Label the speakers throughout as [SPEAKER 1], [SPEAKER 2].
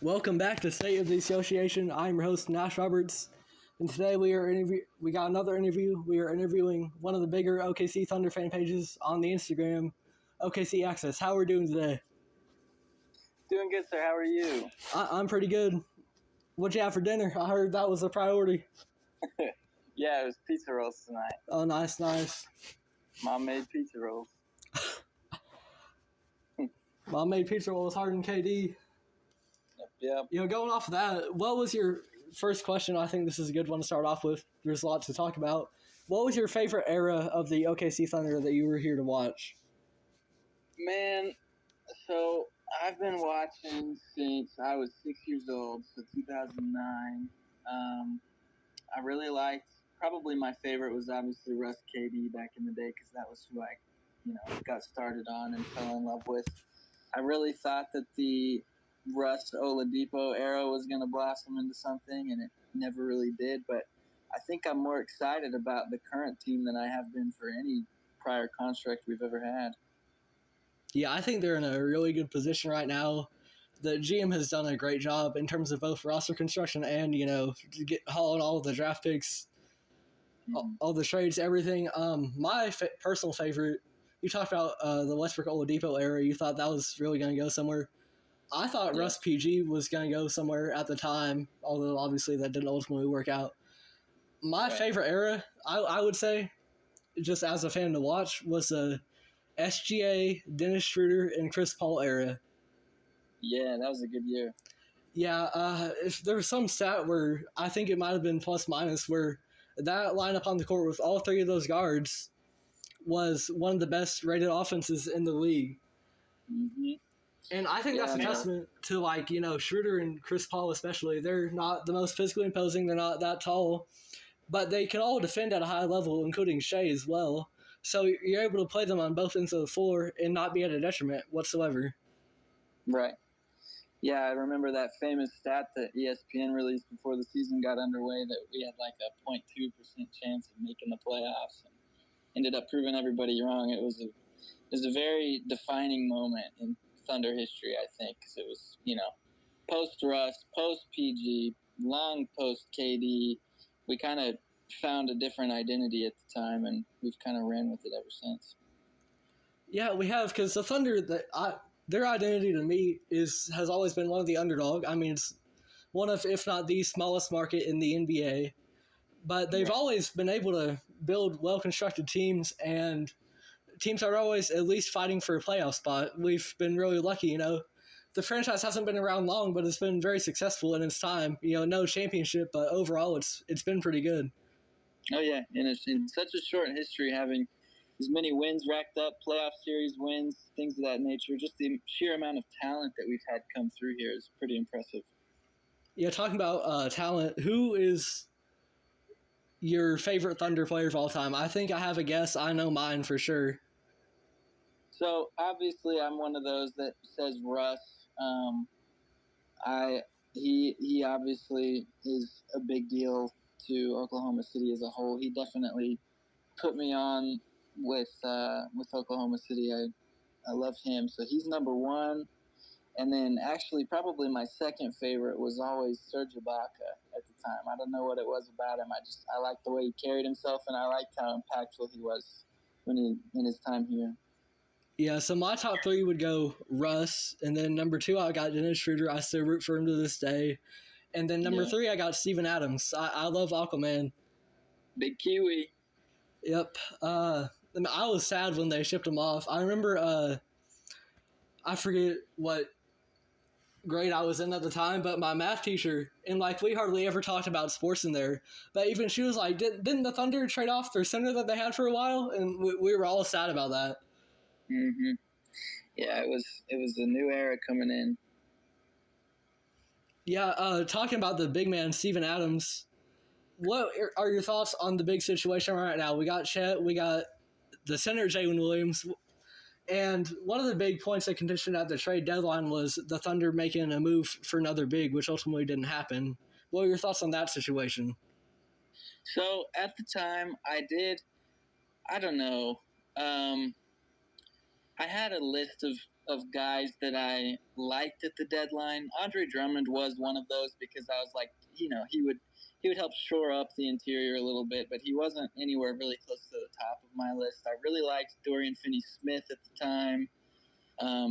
[SPEAKER 1] Welcome back to State of the Association. I'm your host, Nash Roberts, and today we got another interview. We are interviewing one of the bigger OKC Thunder fan pages on the Instagram, OKCAccess. How are we doing today?
[SPEAKER 2] Doing good, sir. How are you?
[SPEAKER 1] I'm pretty good. What'd you have for dinner? I heard that was a priority.
[SPEAKER 2] Yeah, it was pizza rolls tonight.
[SPEAKER 1] Oh, nice.
[SPEAKER 2] Mom made pizza rolls.
[SPEAKER 1] Mom made pizza rolls harder than KD.
[SPEAKER 2] Yep.
[SPEAKER 1] Going off of that, what was your first question? I think this is a good one to start off with. There's a lot to talk about. What was your favorite era of the OKC Thunder that you were here to watch?
[SPEAKER 2] Man, so I've been watching since I was 6 years old, so 2009. I really liked, probably my favorite was obviously Russ KD back in the day because that was who I, got started on and fell in love with. I really thought that the Russ Oladipo era was going to blossom into something, and it never really did. But I think I'm more excited about the current team than I have been for any prior construct we've ever had.
[SPEAKER 1] Yeah, I think they're in a really good position right now. The GM has done a great job in terms of both roster construction and, hauling all of the draft picks, all the trades, everything. My personal favorite, you talked about the Westbrook Oladipo era. You thought that was really going to go somewhere. I thought Russ PG was going to go somewhere at the time, although obviously that didn't ultimately work out. My favorite era, I would say, just as a fan to watch, was the SGA, Dennis Schroeder, and Chris Paul era.
[SPEAKER 2] Yeah, that was a good year.
[SPEAKER 1] Yeah, if there was some stat where I think it might have been plus minus where that lineup on the court with all three of those guards was one of the best rated offenses in the league.
[SPEAKER 2] Mm-hmm.
[SPEAKER 1] And I think that's a testament to, Schroeder and Chris Paul especially. They're not the most physically imposing. They're not that tall. But they can all defend at a high level, including Shea as well. So you're able to play them on both ends of the floor and not be at a detriment whatsoever.
[SPEAKER 2] Right. Yeah, I remember that famous stat that ESPN released before the season got underway that we had like a 0.2% chance of making the playoffs and ended up proving everybody wrong. It was a very defining moment in Thunder history, I think, because it was, post-Russ, post-PG, long post-KD. We kind of found a different identity at the time, and we've kind of ran with it ever since.
[SPEAKER 1] Yeah, we have, because the Thunder, their identity to me has always been one of the underdog. I mean, it's one of, if not the smallest market in the NBA. But they've always been able to build well-constructed teams, and teams are always at least fighting for a playoff spot. We've been really lucky, The franchise hasn't been around long, but it's been very successful in its time. No championship, but overall it's been pretty good.
[SPEAKER 2] Oh, yeah. In such a short history, having as many wins racked up, playoff series wins, things of that nature, just the sheer amount of talent that we've had come through here is pretty impressive.
[SPEAKER 1] Yeah, talking about talent, who is your favorite Thunder player of all time? I think I have a guess. I know mine for sure.
[SPEAKER 2] So, obviously, I'm one of those that says Russ. He obviously is a big deal to Oklahoma City as a whole. He definitely put me on with Oklahoma City. I love him. So he's number one. And then actually probably my second favorite was always Serge Ibaka at the time. I don't know what it was about him. I liked the way he carried himself, and I liked how impactful he was in his time here.
[SPEAKER 1] Yeah, so my top three would go Russ, and then number two I got Dennis Schroeder. I still root for him to this day. And then number three I got Steven Adams. I love Aquaman.
[SPEAKER 2] Big Kiwi.
[SPEAKER 1] Yep. I was sad when they shipped him off. I remember, I forget what grade I was in at the time, but my math teacher, and we hardly ever talked about sports in there, but even she was like, didn't the Thunder trade off their center that they had for a while? And we were all sad about that.
[SPEAKER 2] Mm-hmm. Yeah, it was a new era coming in.
[SPEAKER 1] Yeah, talking about the big man, Steven Adams, what are your thoughts on the big situation right now? We got Chet, we got the center, Jalen Williams, and one of the big points of contention at the trade deadline was the Thunder making a move for another big, which ultimately didn't happen. What are your thoughts on that situation?
[SPEAKER 2] So, at the time, I don't know, I had a list of of guys that I liked at the deadline. Andre Drummond was one of those because I was like, he would help shore up the interior a little bit, but he wasn't anywhere really close to the top of my list. I really liked Dorian Finney-Smith at the time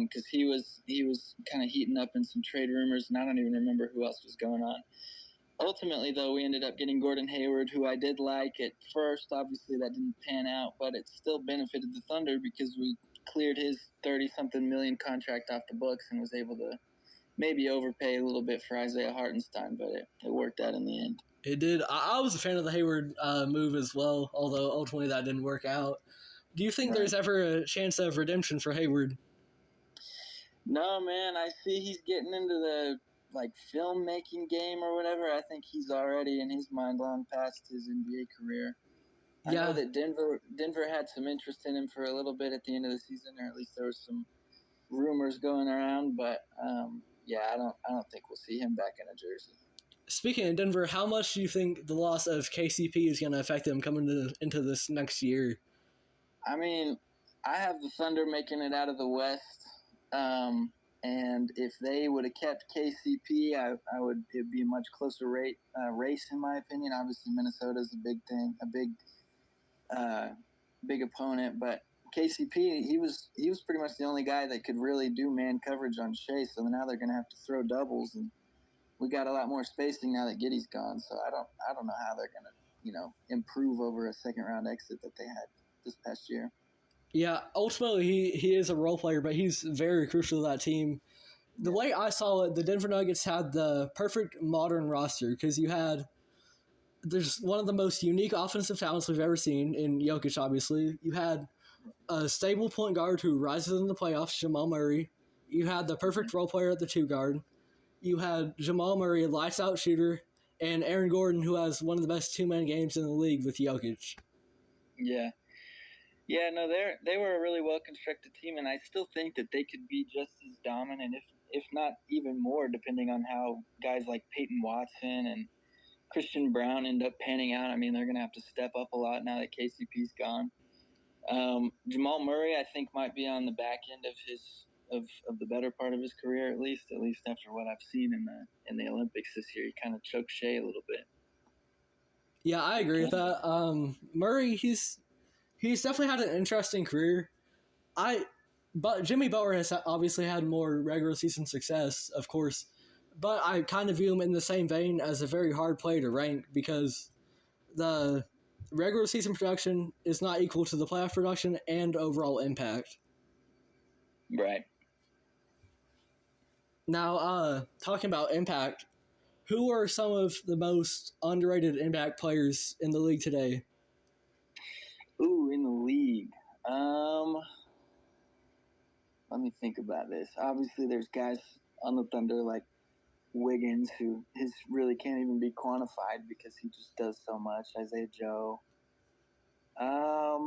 [SPEAKER 2] because he was kind of heating up in some trade rumors, and I don't even remember who else was going on. Ultimately, though, we ended up getting Gordon Hayward, who I did like at first. Obviously, that didn't pan out, but it still benefited the Thunder because we cleared his 30-something million contract off the books and was able to maybe overpay a little bit for Isaiah Hartenstein, but it worked out in the end.
[SPEAKER 1] It did. I was a fan of the Hayward move as well, although ultimately that didn't work out. Do you think there's ever a chance of redemption for Hayward?
[SPEAKER 2] No, man. I see he's getting into the filmmaking game or whatever. I think he's already in his mind long past his NBA career. I know that Denver had some interest in him for a little bit at the end of the season, or at least there was some rumors going around. But I don't think we'll see him back in a jersey.
[SPEAKER 1] Speaking of Denver, how much do you think the loss of KCP is going to affect them coming into this next year?
[SPEAKER 2] I mean, I have the Thunder making it out of the West, and if they would have kept KCP, it'd be a much closer race in my opinion. Obviously, Minnesota's a big opponent, but KCP, he was pretty much the only guy that could really do man coverage on Shea. So now they're going to have to throw doubles, and we got a lot more spacing now that Giddey's gone. So I don't know how they're going to improve over a second round exit that they had this past year.
[SPEAKER 1] Yeah, ultimately he is a role player, but he's very crucial to that team. The way I saw it, the Denver Nuggets had the perfect modern roster because there's one of the most unique offensive talents we've ever seen in Jokic, obviously. You had a stable point guard who rises in the playoffs, Jamal Murray. You had the perfect role player at the 2 guard. You had Jamal Murray, a lights-out shooter, and Aaron Gordon, who has one of the best 2-man games in the league with Jokic.
[SPEAKER 2] Yeah. Yeah, no, they were a really well-constructed team, and I still think that they could be just as dominant, if not even more, depending on how guys like Peyton Watson and Christian Brown end up panning out. I mean, they're going to have to step up a lot now that KCP's gone. Jamal Murray, I think, might be on the back end of the better part of his career, at least after what I've seen in the Olympics this year. He kind of choked Shea a little bit.
[SPEAKER 1] Yeah, I agree with that. Murray, he's definitely had an interesting career. But Jimmy Butler has obviously had more regular season success, of course. But I kind of view him in the same vein as a very hard player to rank because the regular season production is not equal to the playoff production and overall impact.
[SPEAKER 2] Right.
[SPEAKER 1] Now, talking about impact, who are some of the most underrated impact players in the league today?
[SPEAKER 2] Ooh, in the league. Let me think about this. Obviously, there's guys on the Thunder like Wiggins, who really can't even be quantified because he just does so much. Isaiah Joe. I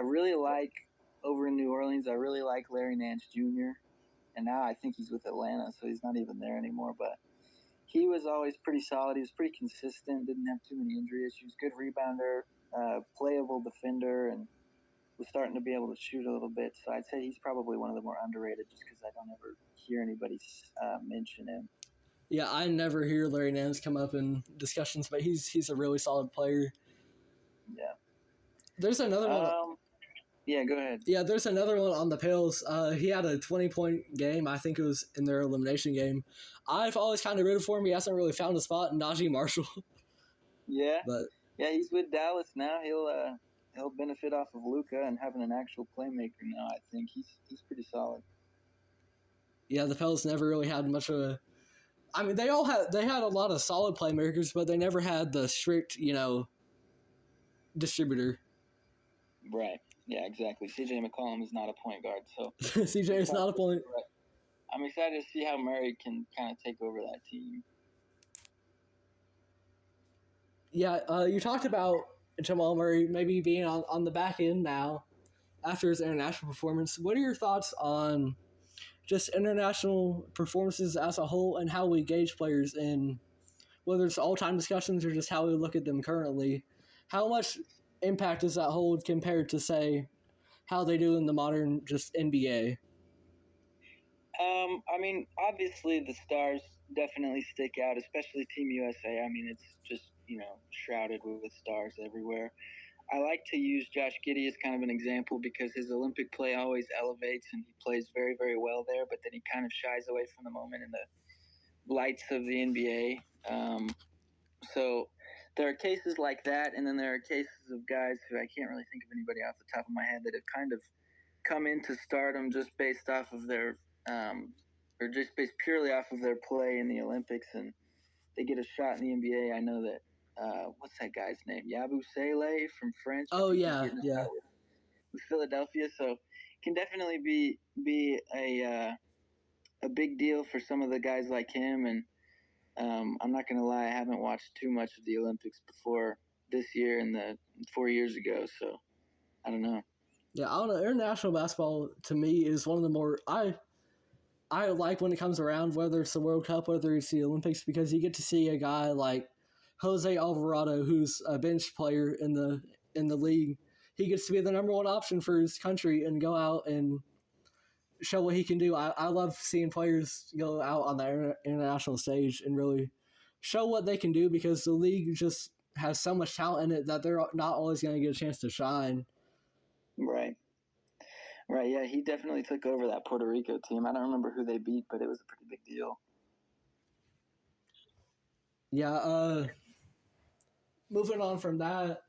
[SPEAKER 2] really like, over in New Orleans, I really like Larry Nance Jr. And now I think he's with Atlanta, so he's not even there anymore. But he was always pretty solid. He was pretty consistent, didn't have too many injury issues, good rebounder, playable defender, and was starting to be able to shoot a little bit. So I'd say he's probably one of the more underrated just because I don't ever hear anybody mention him.
[SPEAKER 1] Yeah, I never hear Larry Nance come up in discussions, but he's a really solid player.
[SPEAKER 2] Yeah.
[SPEAKER 1] There's another one.
[SPEAKER 2] Yeah, go ahead.
[SPEAKER 1] Yeah, there's another one on the Pels. He had a 20-point game. I think it was in their elimination game. I've always kind of rooted for him. He hasn't really found a spot. Najee Marshall.
[SPEAKER 2] Yeah.
[SPEAKER 1] But
[SPEAKER 2] yeah, he's with Dallas now. He'll benefit off of Luka and having an actual playmaker now. I think he's pretty solid.
[SPEAKER 1] Yeah, the Pels never really had much of a. I mean, they had a lot of solid playmakers, but they never had the strict, distributor.
[SPEAKER 2] Right. Yeah, exactly. CJ McCollum is not a point guard, so
[SPEAKER 1] CJ is not a point.
[SPEAKER 2] I'm excited to see how Murray can kind of take over that team.
[SPEAKER 1] Yeah, you talked about Jamal Murray maybe being on the back end now after his international performance. What are your thoughts on just international performances as a whole and how we gauge players in whether it's all-time discussions or just how we look at them currently? How much impact does that hold compared to, say, how they do in the modern just NBA?
[SPEAKER 2] I mean, obviously the stars definitely stick out, especially Team USA. I mean, it's just, shrouded with stars everywhere. I like to use Josh Giddey as kind of an example because his Olympic play always elevates and he plays very, very well there, but then he kind of shies away from the moment in the lights of the NBA. So there are cases like that, and then there are cases of guys who I can't really think of anybody off the top of my head that have kind of come into stardom just based off of their or just based purely off of their play in the Olympics, and they get a shot in the NBA. I know that what's that guy's name? Yabu Sele from French. I
[SPEAKER 1] Oh
[SPEAKER 2] think he's
[SPEAKER 1] yeah,
[SPEAKER 2] getting a
[SPEAKER 1] yeah.
[SPEAKER 2] shot with Philadelphia, so it can definitely be a big deal for some of the guys like him. And I'm not gonna lie, I haven't watched too much of the Olympics before this year and the 4 years ago, so I don't know.
[SPEAKER 1] Yeah, I don't know. International basketball to me is one of the more I like when it comes around, whether it's the World Cup, whether it's the Olympics, because you get to see a guy like Jose Alvarado, who's a bench player in the league. He gets to be the number one option for his country and go out and show what he can do. I love seeing players go out on the international stage and really show what they can do because the league just has so much talent in it that they're not always going to get a chance to shine.
[SPEAKER 2] Right. Right, yeah, he definitely took over that Puerto Rico team. I don't remember who they beat, but it was a pretty big deal.
[SPEAKER 1] Yeah, moving on from that,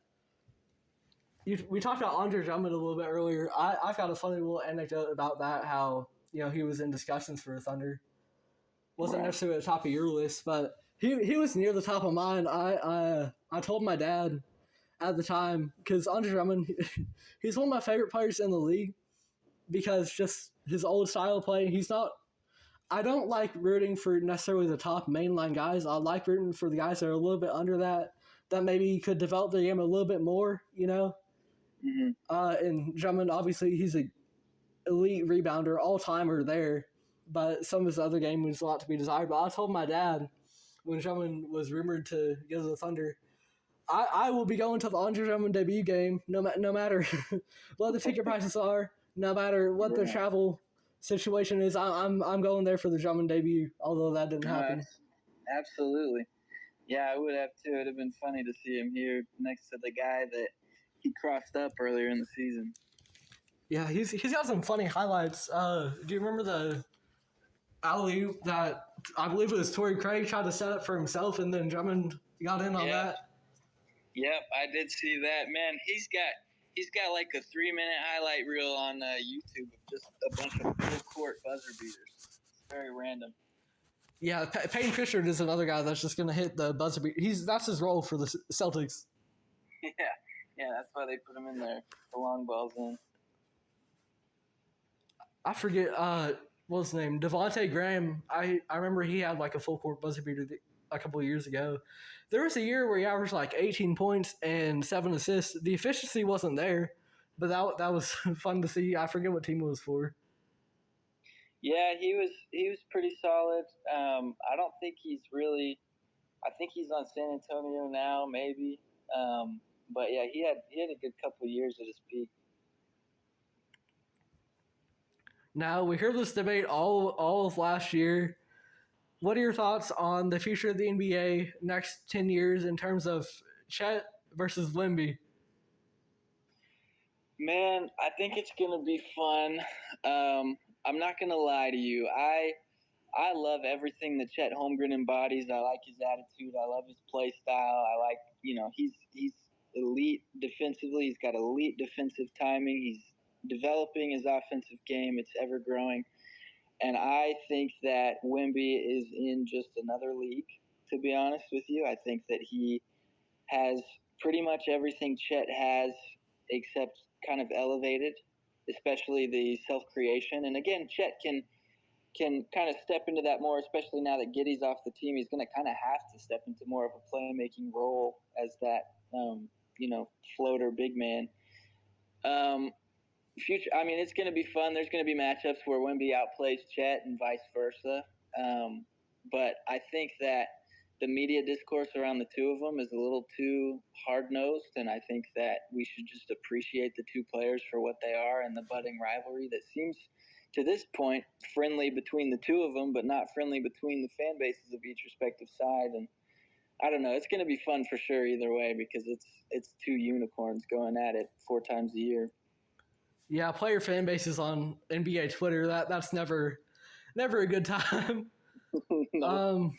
[SPEAKER 1] we talked about Andre Drummond a little bit earlier. I've got a funny little anecdote about that. How he was in discussions for Thunder. Wasn't
[SPEAKER 2] Right.
[SPEAKER 1] necessarily at the top of your list, but he was near the top of mine. I told my dad at the time because Andre Drummond, he's one of my favorite players in the league because just his old style of play. He's not. I don't like rooting for necessarily the top mainline guys. I like rooting for the guys that are a little bit under that maybe could develop their game a little bit more.
[SPEAKER 2] Mm-hmm.
[SPEAKER 1] And Drummond, obviously, he's a elite rebounder, all timer there, but some of his other game was a lot to be desired. But I told my dad when Drummond was rumored to go to the Thunder, I will be going to the Andre Drummond debut game no matter what the ticket prices are, no matter what the
[SPEAKER 2] Yeah.
[SPEAKER 1] travel situation is. I'm going there for the Drummond debut, although that didn't happen.
[SPEAKER 2] Absolutely. Yeah, I would have too. It'd have been funny to see him here next to the guy that he crossed up earlier in the season.
[SPEAKER 1] Yeah, he's got some funny highlights. Do you remember the alley that I believe it was Torrey Craig tried to set up for himself, and then Drummond got in on that?
[SPEAKER 2] Yep, I did see that. Man, he's got like a 3-minute highlight reel on YouTube of just a bunch of full court buzzer beaters. It's very random.
[SPEAKER 1] Yeah, Payne Pritchard is another guy that's just going to hit the buzzer beater. That's his role for the Celtics.
[SPEAKER 2] Yeah, that's why they put him in there. The long balls in.
[SPEAKER 1] I forget what was his name, Devontae Graham. I remember he had like a full court buzzer beater a couple of years ago. There was a year where he averaged like 18 points and 7 assists. The efficiency wasn't there, but that was fun to see. I forget what team it was for.
[SPEAKER 2] Yeah, he was pretty solid. I don't think he's really. I think he's on San Antonio now, maybe. But yeah, he had a good couple of years at his peak.
[SPEAKER 1] Now we heard this debate all of last year. What are your thoughts on the future of the NBA next 10 years in terms of Chet versus Wemby?
[SPEAKER 2] Man, I think it's gonna be fun. I'm not gonna lie to you. I love everything that Chet Holmgren embodies. I like his attitude. I love his play style. I like, he's elite defensively. He's got elite defensive timing. He's developing his offensive game. It's ever growing. And I think that Wemby is in just another league, to be honest with you. I think that he has pretty much everything Chet has, except kind of elevated, especially the self creation. And again, Chet can kind of step into that more, especially now that Giddey's off the team. He's going to kind of have to step into more of a playmaking role as that, floater big man. Future, I mean, it's going to be fun. There's going to be matchups where Wemby outplays Chet and vice versa. But I think that the media discourse around the two of them is a little too hard-nosed, and I think that we should just appreciate the two players for what they are and the budding rivalry that to this point, friendly between the two of them, but not friendly between the fan bases of each respective side. And I don't know. It's going to be fun for sure either way because it's two unicorns going at it 4 times a year.
[SPEAKER 1] Yeah, player fan bases on NBA Twitter, that's never a good time.
[SPEAKER 2] No.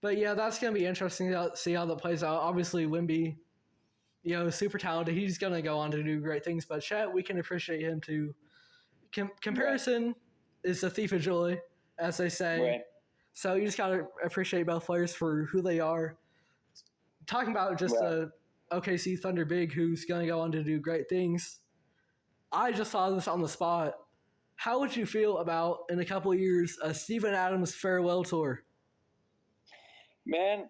[SPEAKER 1] But yeah, that's going to be interesting to see how that plays out. Obviously, Wemby, super talented. He's going to go on to do great things. But Chet, we can appreciate him too. Comparison
[SPEAKER 2] Right.
[SPEAKER 1] is the thief of joy, as they say.
[SPEAKER 2] Right.
[SPEAKER 1] So you just got to appreciate both players for who they are. Talking about just
[SPEAKER 2] Right.
[SPEAKER 1] a OKC Thunder big who's going to go on to do great things. I just saw this on the spot. How would you feel about, in a couple of years, a Steven Adams farewell tour?
[SPEAKER 2] Man,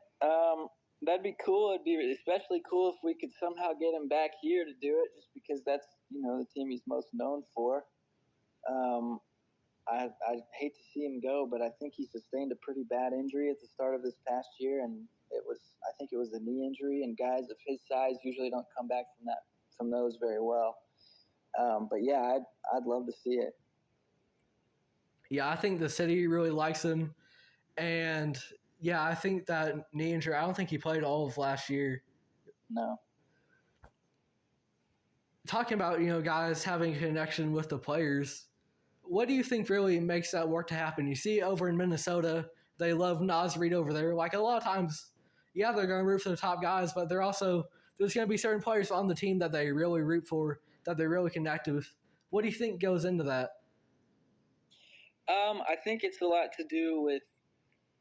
[SPEAKER 2] that'd be cool. It'd be especially cool if we could somehow get him back here to do it, just because that's the team he's most known for. I hate to see him go, but I think he sustained a pretty bad injury at the start of this past year, and I think it was a knee injury. And guys of his size usually don't come back from those very well. But yeah, I'd love to see it.
[SPEAKER 1] Yeah, I think the city really likes him, and yeah, I think that knee injury. I don't think he played all of last year.
[SPEAKER 2] No.
[SPEAKER 1] Talking about guys having a connection with the players, what do you think really makes that work to happen? You see over in Minnesota, they love Nas Reed over there. Like a lot of times, yeah, they're going to root for the top guys, but there's going to be certain players on the team that they really root for, that they really connect with. What do you think goes into that?
[SPEAKER 2] I think it's a lot to do with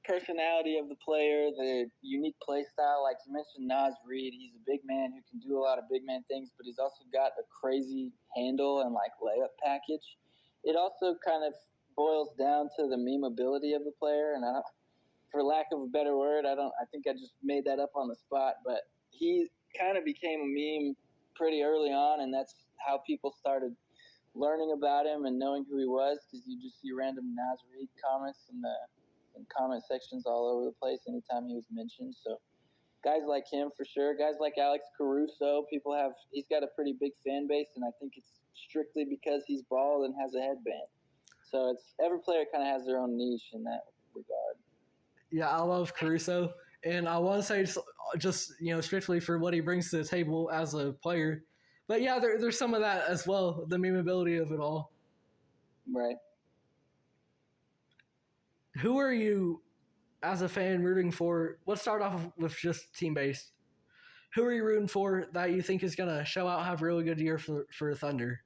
[SPEAKER 2] personality of the player, the unique play style. Like you mentioned, Nas Reed, he's a big man who can do a lot of big man things, but he's also got a crazy handle and like layup package. It also kind of boils down to the memeability of the player, and for lack of a better word, I think I just made that up on the spot, but he kind of became a meme pretty early on, and that's how people started learning about him and knowing who he was, because you just see random Nas Reed comments in comment sections all over the place anytime he was mentioned. So guys like him for sure. Guys like Alex Caruso, he's got a pretty big fan base, and I think it's strictly because he's bald and has a headband. So every player kind of has their own niche in that regard.
[SPEAKER 1] Yeah, I love Caruso, and I want to say just strictly for what he brings to the table as a player. But yeah, there's some of that as well, the memeability of it all.
[SPEAKER 2] Right.
[SPEAKER 1] Who are you, as a fan, rooting for? Let's start off with just team based. Who are you rooting for that you think is going to show out, have a really good year for Thunder?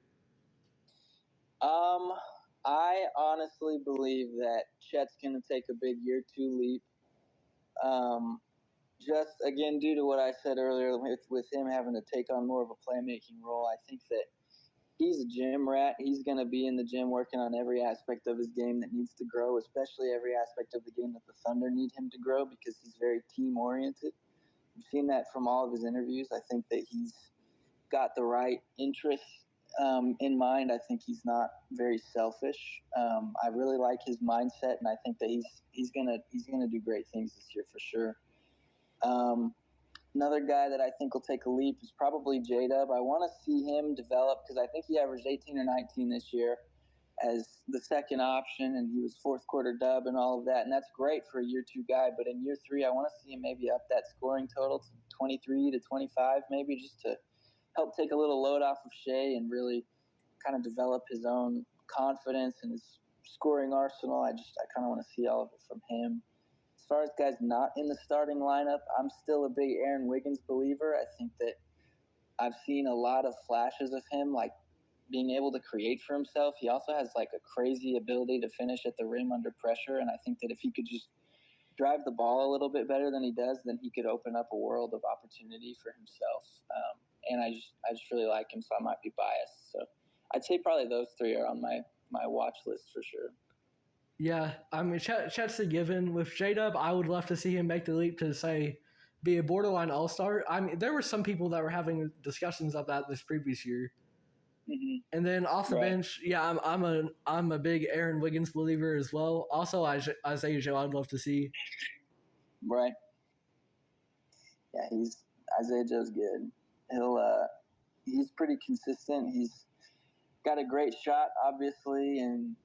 [SPEAKER 2] I honestly believe that Chet's going to take a big year 2 leap. Just again, due to what I said earlier, with him having to take on more of a playmaking role, I think that he's a gym rat. He's going to be in the gym working on every aspect of his game that needs to grow, especially every aspect of the game that the Thunder need him to grow, because he's very team oriented. We've seen that from all of his interviews. I think that he's got the right interests in mind. I think he's not very selfish. I really like his mindset, and I think that he's gonna do great things this year for sure. Another guy that I think will take a leap is probably J-Dub. I want to see him develop, because I think he averaged 18 or 19 this year as the second option, and he was fourth quarter dub and all of that, and that's great for a year 2 guy. But in year 3, I want to see him maybe up that scoring total to 23 to 25, maybe, just to help take a little load off of Shea and really kind of develop his own confidence and his scoring arsenal. I kind of want to see all of it from him. As far as guys not in the starting lineup, I'm still a big Aaron Wiggins believer. I think that I've seen a lot of flashes of him, like being able to create for himself. He also has like a crazy ability to finish at the rim under pressure, and I think that if he could just drive the ball a little bit better than he does, then he could open up a world of opportunity for himself. And I just really like him, so I might be biased. So I'd say probably those 3 are on my watch list for sure.
[SPEAKER 1] Yeah, I mean, Chet's a given. With J-Dub, I would love to see him make the leap to, say, be a borderline all-star. I mean, there were some people that were having discussions of that this previous year.
[SPEAKER 2] Mm-hmm.
[SPEAKER 1] And then off the bench, yeah, I'm a big Aaron Wiggins believer as well. Also, Isaiah Joe, I'd love to see.
[SPEAKER 2] Right. Yeah, Isaiah Joe's good. He's pretty consistent. He's got a great shot, obviously, and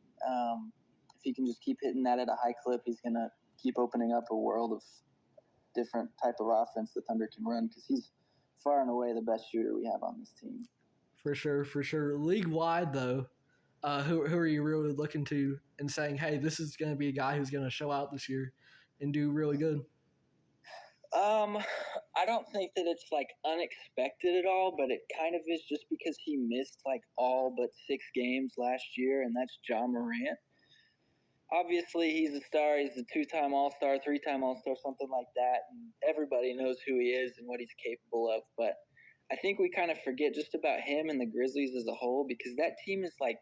[SPEAKER 2] if he can just keep hitting that at a high clip, he's going to keep opening up a world of different type of offense the Thunder can run, because he's far and away the best shooter we have on this team.
[SPEAKER 1] For sure, for sure. League wide, though, who are you really looking to and saying, hey, this is going to be a guy who's going to show out this year and do really good?
[SPEAKER 2] I don't think that it's like unexpected at all, but it kind of is, just because he missed like all but 6 games last year, and that's Ja Morant. Obviously, he's a star. He's a 2-time All-Star, 3-time All-Star, something like that, and everybody knows who he is and what he's capable of. But I think we kind of forget just about him and the Grizzlies as a whole, because that team is like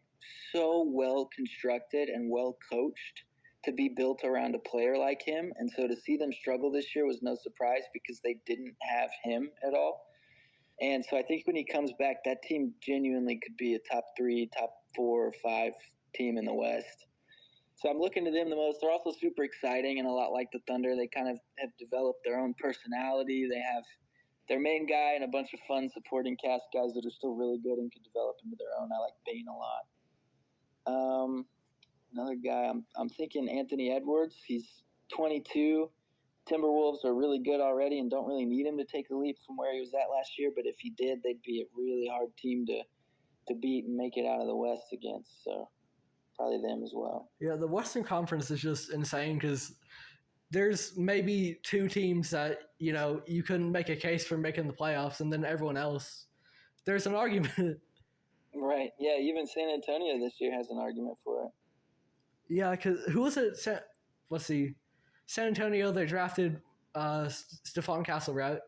[SPEAKER 2] so well constructed and well coached to be built around a player like him. And so to see them struggle this year was no surprise, because they didn't have him at all. And so I think when he comes back, that team genuinely could be a top 3, top 4 or 5 team in the West. So I'm looking to them the most. They're also super exciting, and a lot like the Thunder, they kind of have developed their own personality. They have their main guy and a bunch of fun supporting cast guys that are still really good and could develop into their own. I like Bane a lot. Another guy, I'm thinking Anthony Edwards. He's 22. Timberwolves are really good already and don't really need him to take a leap from where he was at last year. But if he did, they'd be a really hard team to beat and make it out of the West against. So probably them as well.
[SPEAKER 1] Yeah, the Western Conference is just insane because there's maybe 2 teams that, you couldn't make a case for making the playoffs, and then everyone else, there's an argument.
[SPEAKER 2] Right. Yeah, even San Antonio this year has an argument for it.
[SPEAKER 1] Yeah, because who was it? Let's see. San Antonio, they drafted Stephon Castle, right?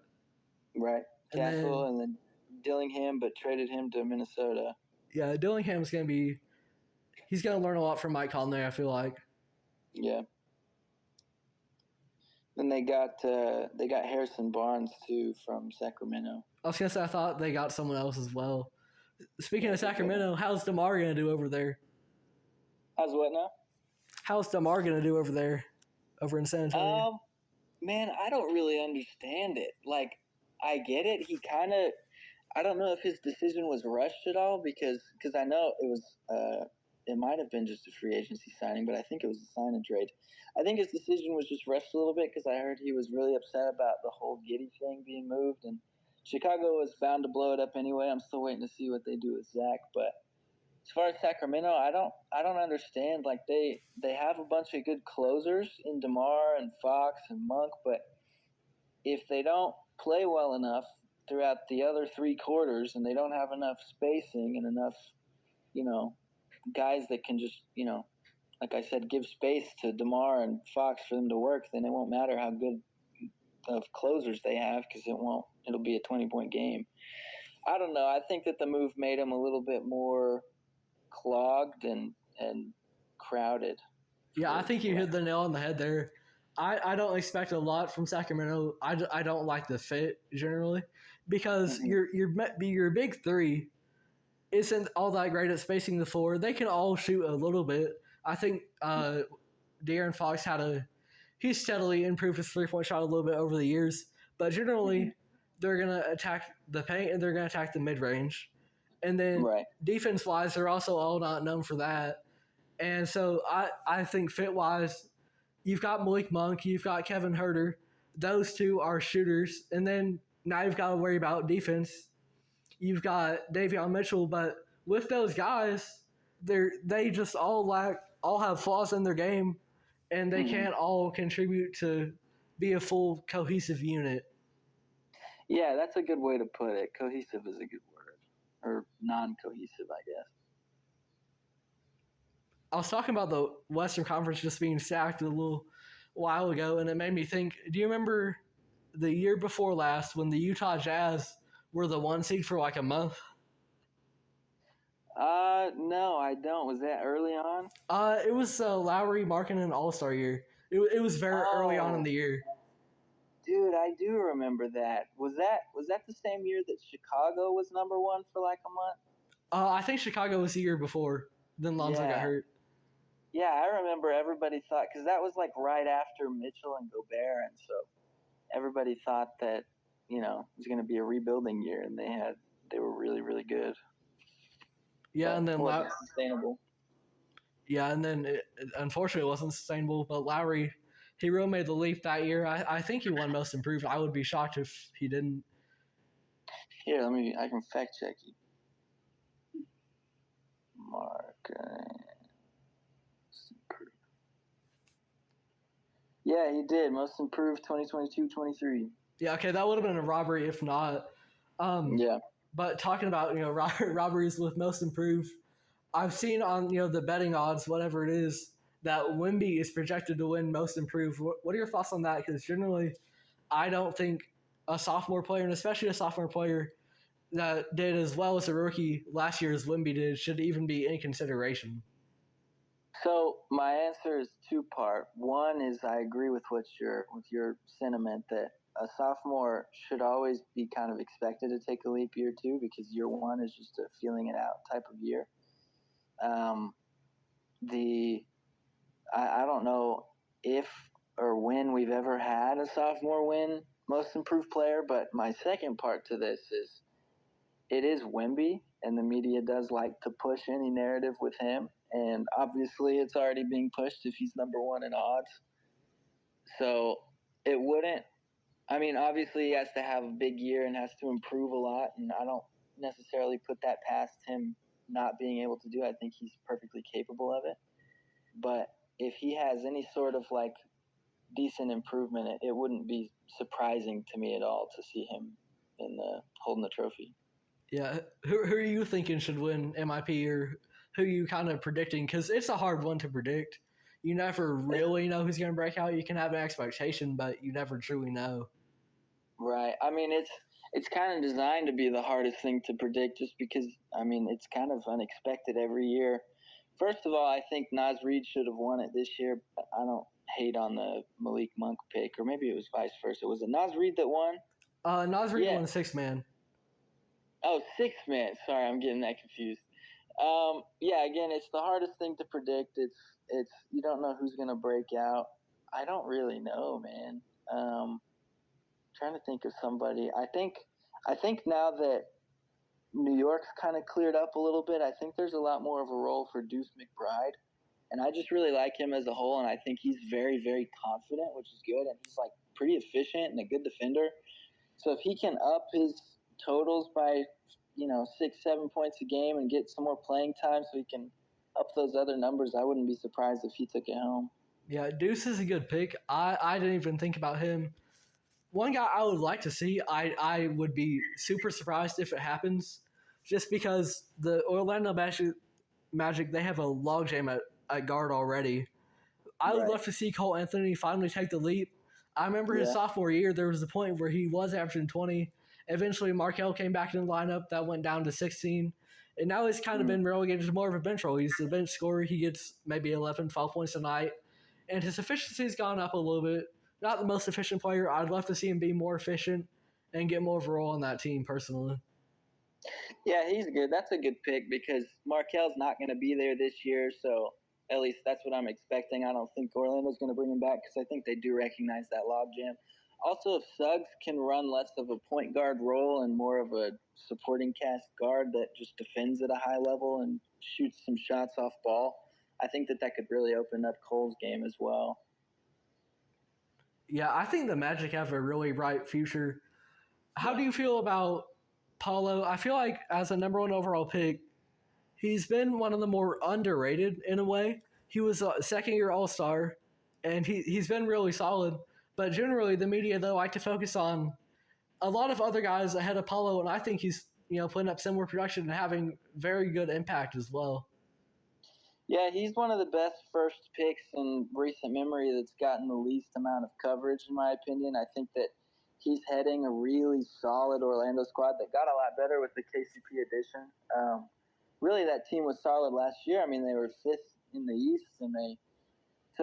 [SPEAKER 2] Right. Castle and then Dillingham, but traded him to Minnesota.
[SPEAKER 1] Yeah, Dillingham's going to be – he's going to learn a lot from Mike Conley, I feel like.
[SPEAKER 2] Yeah. Then they got Harrison Barnes, too, from Sacramento.
[SPEAKER 1] I was going to say I thought they got someone else as well. Speaking of Sacramento, how's DeMar going to do over there?
[SPEAKER 2] How's what now?
[SPEAKER 1] How's DeMar going to do over there, over in San Antonio?
[SPEAKER 2] Man, I don't really understand it. Like, I get it. He kind of, I don't know if his decision was rushed at all, because I know it might have been just a free agency signing, but I think it was a sign and trade. I think his decision was just rushed a little bit, because I heard he was really upset about the whole Giddey thing being moved, and Chicago was bound to blow it up anyway. I'm still waiting to see what they do with Zach, but as far as Sacramento, I don't understand. Like, they have a bunch of good closers in DeMar and Fox and Monk, but if they don't play well enough throughout the other 3 quarters, and they don't have enough spacing and enough, guys that can just, like I said, give space to DeMar and Fox for them to work, then it won't matter how good of closers they have, because it'll be a 20-point game. I don't know. I think that the move made them a little bit more clogged and crowded.
[SPEAKER 1] Yeah, I think you hit the nail on the head there. I don't expect a lot from Sacramento. I don't like the fit generally, because your big 3 isn't all that great at spacing the floor. They can all shoot a little bit. I think De'Aaron Fox he's steadily improved his 3-point shot a little bit over the years, but generally they're gonna attack the paint and they're gonna attack the mid range. And then defense-wise, they're also all not known for that. And so I think fit-wise, you've got Malik Monk, you've got Kevin Huerter. Those 2 are shooters. And then now you've got to worry about defense. You've got Davion Mitchell. But with those guys, they just all have flaws in their game, and they can't all contribute to be a full cohesive unit.
[SPEAKER 2] Yeah, that's a good way to put it. Cohesive is a good word. Or non-cohesive, I guess.
[SPEAKER 1] I was talking about the Western Conference just being stacked a little while ago, and it made me think, do you remember the year before last when the Utah Jazz were the 1 seed for like a month?
[SPEAKER 2] No, I don't. Was that early on?
[SPEAKER 1] It was Lowry, Markkanen All-Star year. It was very early on in the year.
[SPEAKER 2] Dude, I do remember that. Was that the same year that Chicago was number 1 for like a month?
[SPEAKER 1] I think Chicago was the year before. Then Lonzo got hurt.
[SPEAKER 2] Yeah, I remember everybody thought, because that was like right after Mitchell and Gobert, and so everybody thought that, it was going to be a rebuilding year, and they were really, really good.
[SPEAKER 1] Yeah,
[SPEAKER 2] but
[SPEAKER 1] and
[SPEAKER 2] it
[SPEAKER 1] then
[SPEAKER 2] wasn't sustainable.
[SPEAKER 1] Unfortunately it wasn't sustainable. But Lowry, he really made the leap that year. I think he won Most Improved. I would be shocked if he didn't.
[SPEAKER 2] Here, I can fact check you. Yeah, he did. Most Improved 2022-23.
[SPEAKER 1] Yeah, okay, that would have been a robbery if not.
[SPEAKER 2] Yeah.
[SPEAKER 1] But talking about robberies with Most Improved, I've seen on the betting odds, whatever it is, that Wemby is projected to win Most Improved. What are your thoughts on that? Because generally, I don't think a sophomore player, and especially a sophomore player that did as well as a rookie last year as Wemby did, should even be in consideration.
[SPEAKER 2] So my answer is two-part. One is I agree with your sentiment that a sophomore should always be kind of expected to take a leap year two, because year one is just a feeling it out type of year. I don't know if or when we've ever had a sophomore win Most Improved Player, but my second part to this is it is Wemby, and the media does like to push any narrative with him. And obviously, it's already being pushed if he's number one in odds. So it wouldn't. I mean, obviously, he has to have a big year and has to improve a lot. And I don't necessarily put that past him not being able to do it. I think he's perfectly capable of it. But if he has any sort of like decent improvement, it wouldn't be surprising to me at all to see him in the holding the trophy.
[SPEAKER 1] Yeah, who are you thinking should win MIP, or who are you kind of predicting? Because it's a hard one to predict. You never really know who's going to break out. You can have an expectation, but you never truly know.
[SPEAKER 2] Right. I mean, it's kind of designed to be the hardest thing to predict, just because I mean it's kind of unexpected every year. First of all, I think Naz Reid should have won it this year. But I don't hate on the Malik Monk pick, or maybe it was vice versa. Was it Naz Reid that won?
[SPEAKER 1] Nas Reid
[SPEAKER 2] Yeah.
[SPEAKER 1] won 6-man.
[SPEAKER 2] Oh, 6-man. Sorry, I'm getting that confused. Yeah. Again, it's the hardest thing to predict. It's you don't know who's gonna break out. I don't really know, man. Trying to think of somebody. I think now that New York's kind of cleared up a little bit, I think there's a lot more of a role for Deuce McBride. And I just really like him as a whole, and I think he's very, very confident, which is good. And he's like pretty efficient and a good defender. So if he can up his totals by 6-7 points a game and get some more playing time, so he can up those other numbers, I wouldn't be surprised if he took it home.
[SPEAKER 1] Yeah, Deuce is a good pick. I didn't even think about him. One guy I would like to see, I would be super surprised if it happens, just because the Orlando Magic they have a logjam at guard already. I would
[SPEAKER 2] Right.
[SPEAKER 1] love to see Cole Anthony finally take the leap. I remember his
[SPEAKER 2] Yeah.
[SPEAKER 1] sophomore year, there was a point where he was averaging 20. Eventually, Markelle came back in the lineup. That went down to 16. And now he's kind of been relegated to more of a bench role. He's a bench scorer. He gets maybe 11, 12 points a night. And his efficiency's gone up a little bit. Not the most efficient player. I'd love to see him be more efficient and get more of a role on that team personally.
[SPEAKER 2] Yeah, he's good. That's a good pick because Markel's not going to be there this year, so at least that's what I'm expecting. I don't think Orlando's going to bring him back because I think they do recognize that logjam. Also, if Suggs can run less of a point guard role and more of a supporting cast guard that just defends at a high level and shoots some shots off ball, I think that could really open up Cole's game as well.
[SPEAKER 1] Yeah, I think the Magic have a really bright future. How do you feel about Paulo? I feel like as a number one overall pick, he's been one of the more underrated in a way. He was a second year All Star, and he's been really solid. But generally, the media though like to focus on a lot of other guys ahead of Paulo, and I think he's putting up similar production and having very good impact as well.
[SPEAKER 2] Yeah, he's one of the best first picks in recent memory that's gotten the least amount of coverage, in my opinion. I think that he's heading a really solid Orlando squad that got a lot better with the KCP addition. Really, that team was solid last year. I mean, they were fifth in the East, and they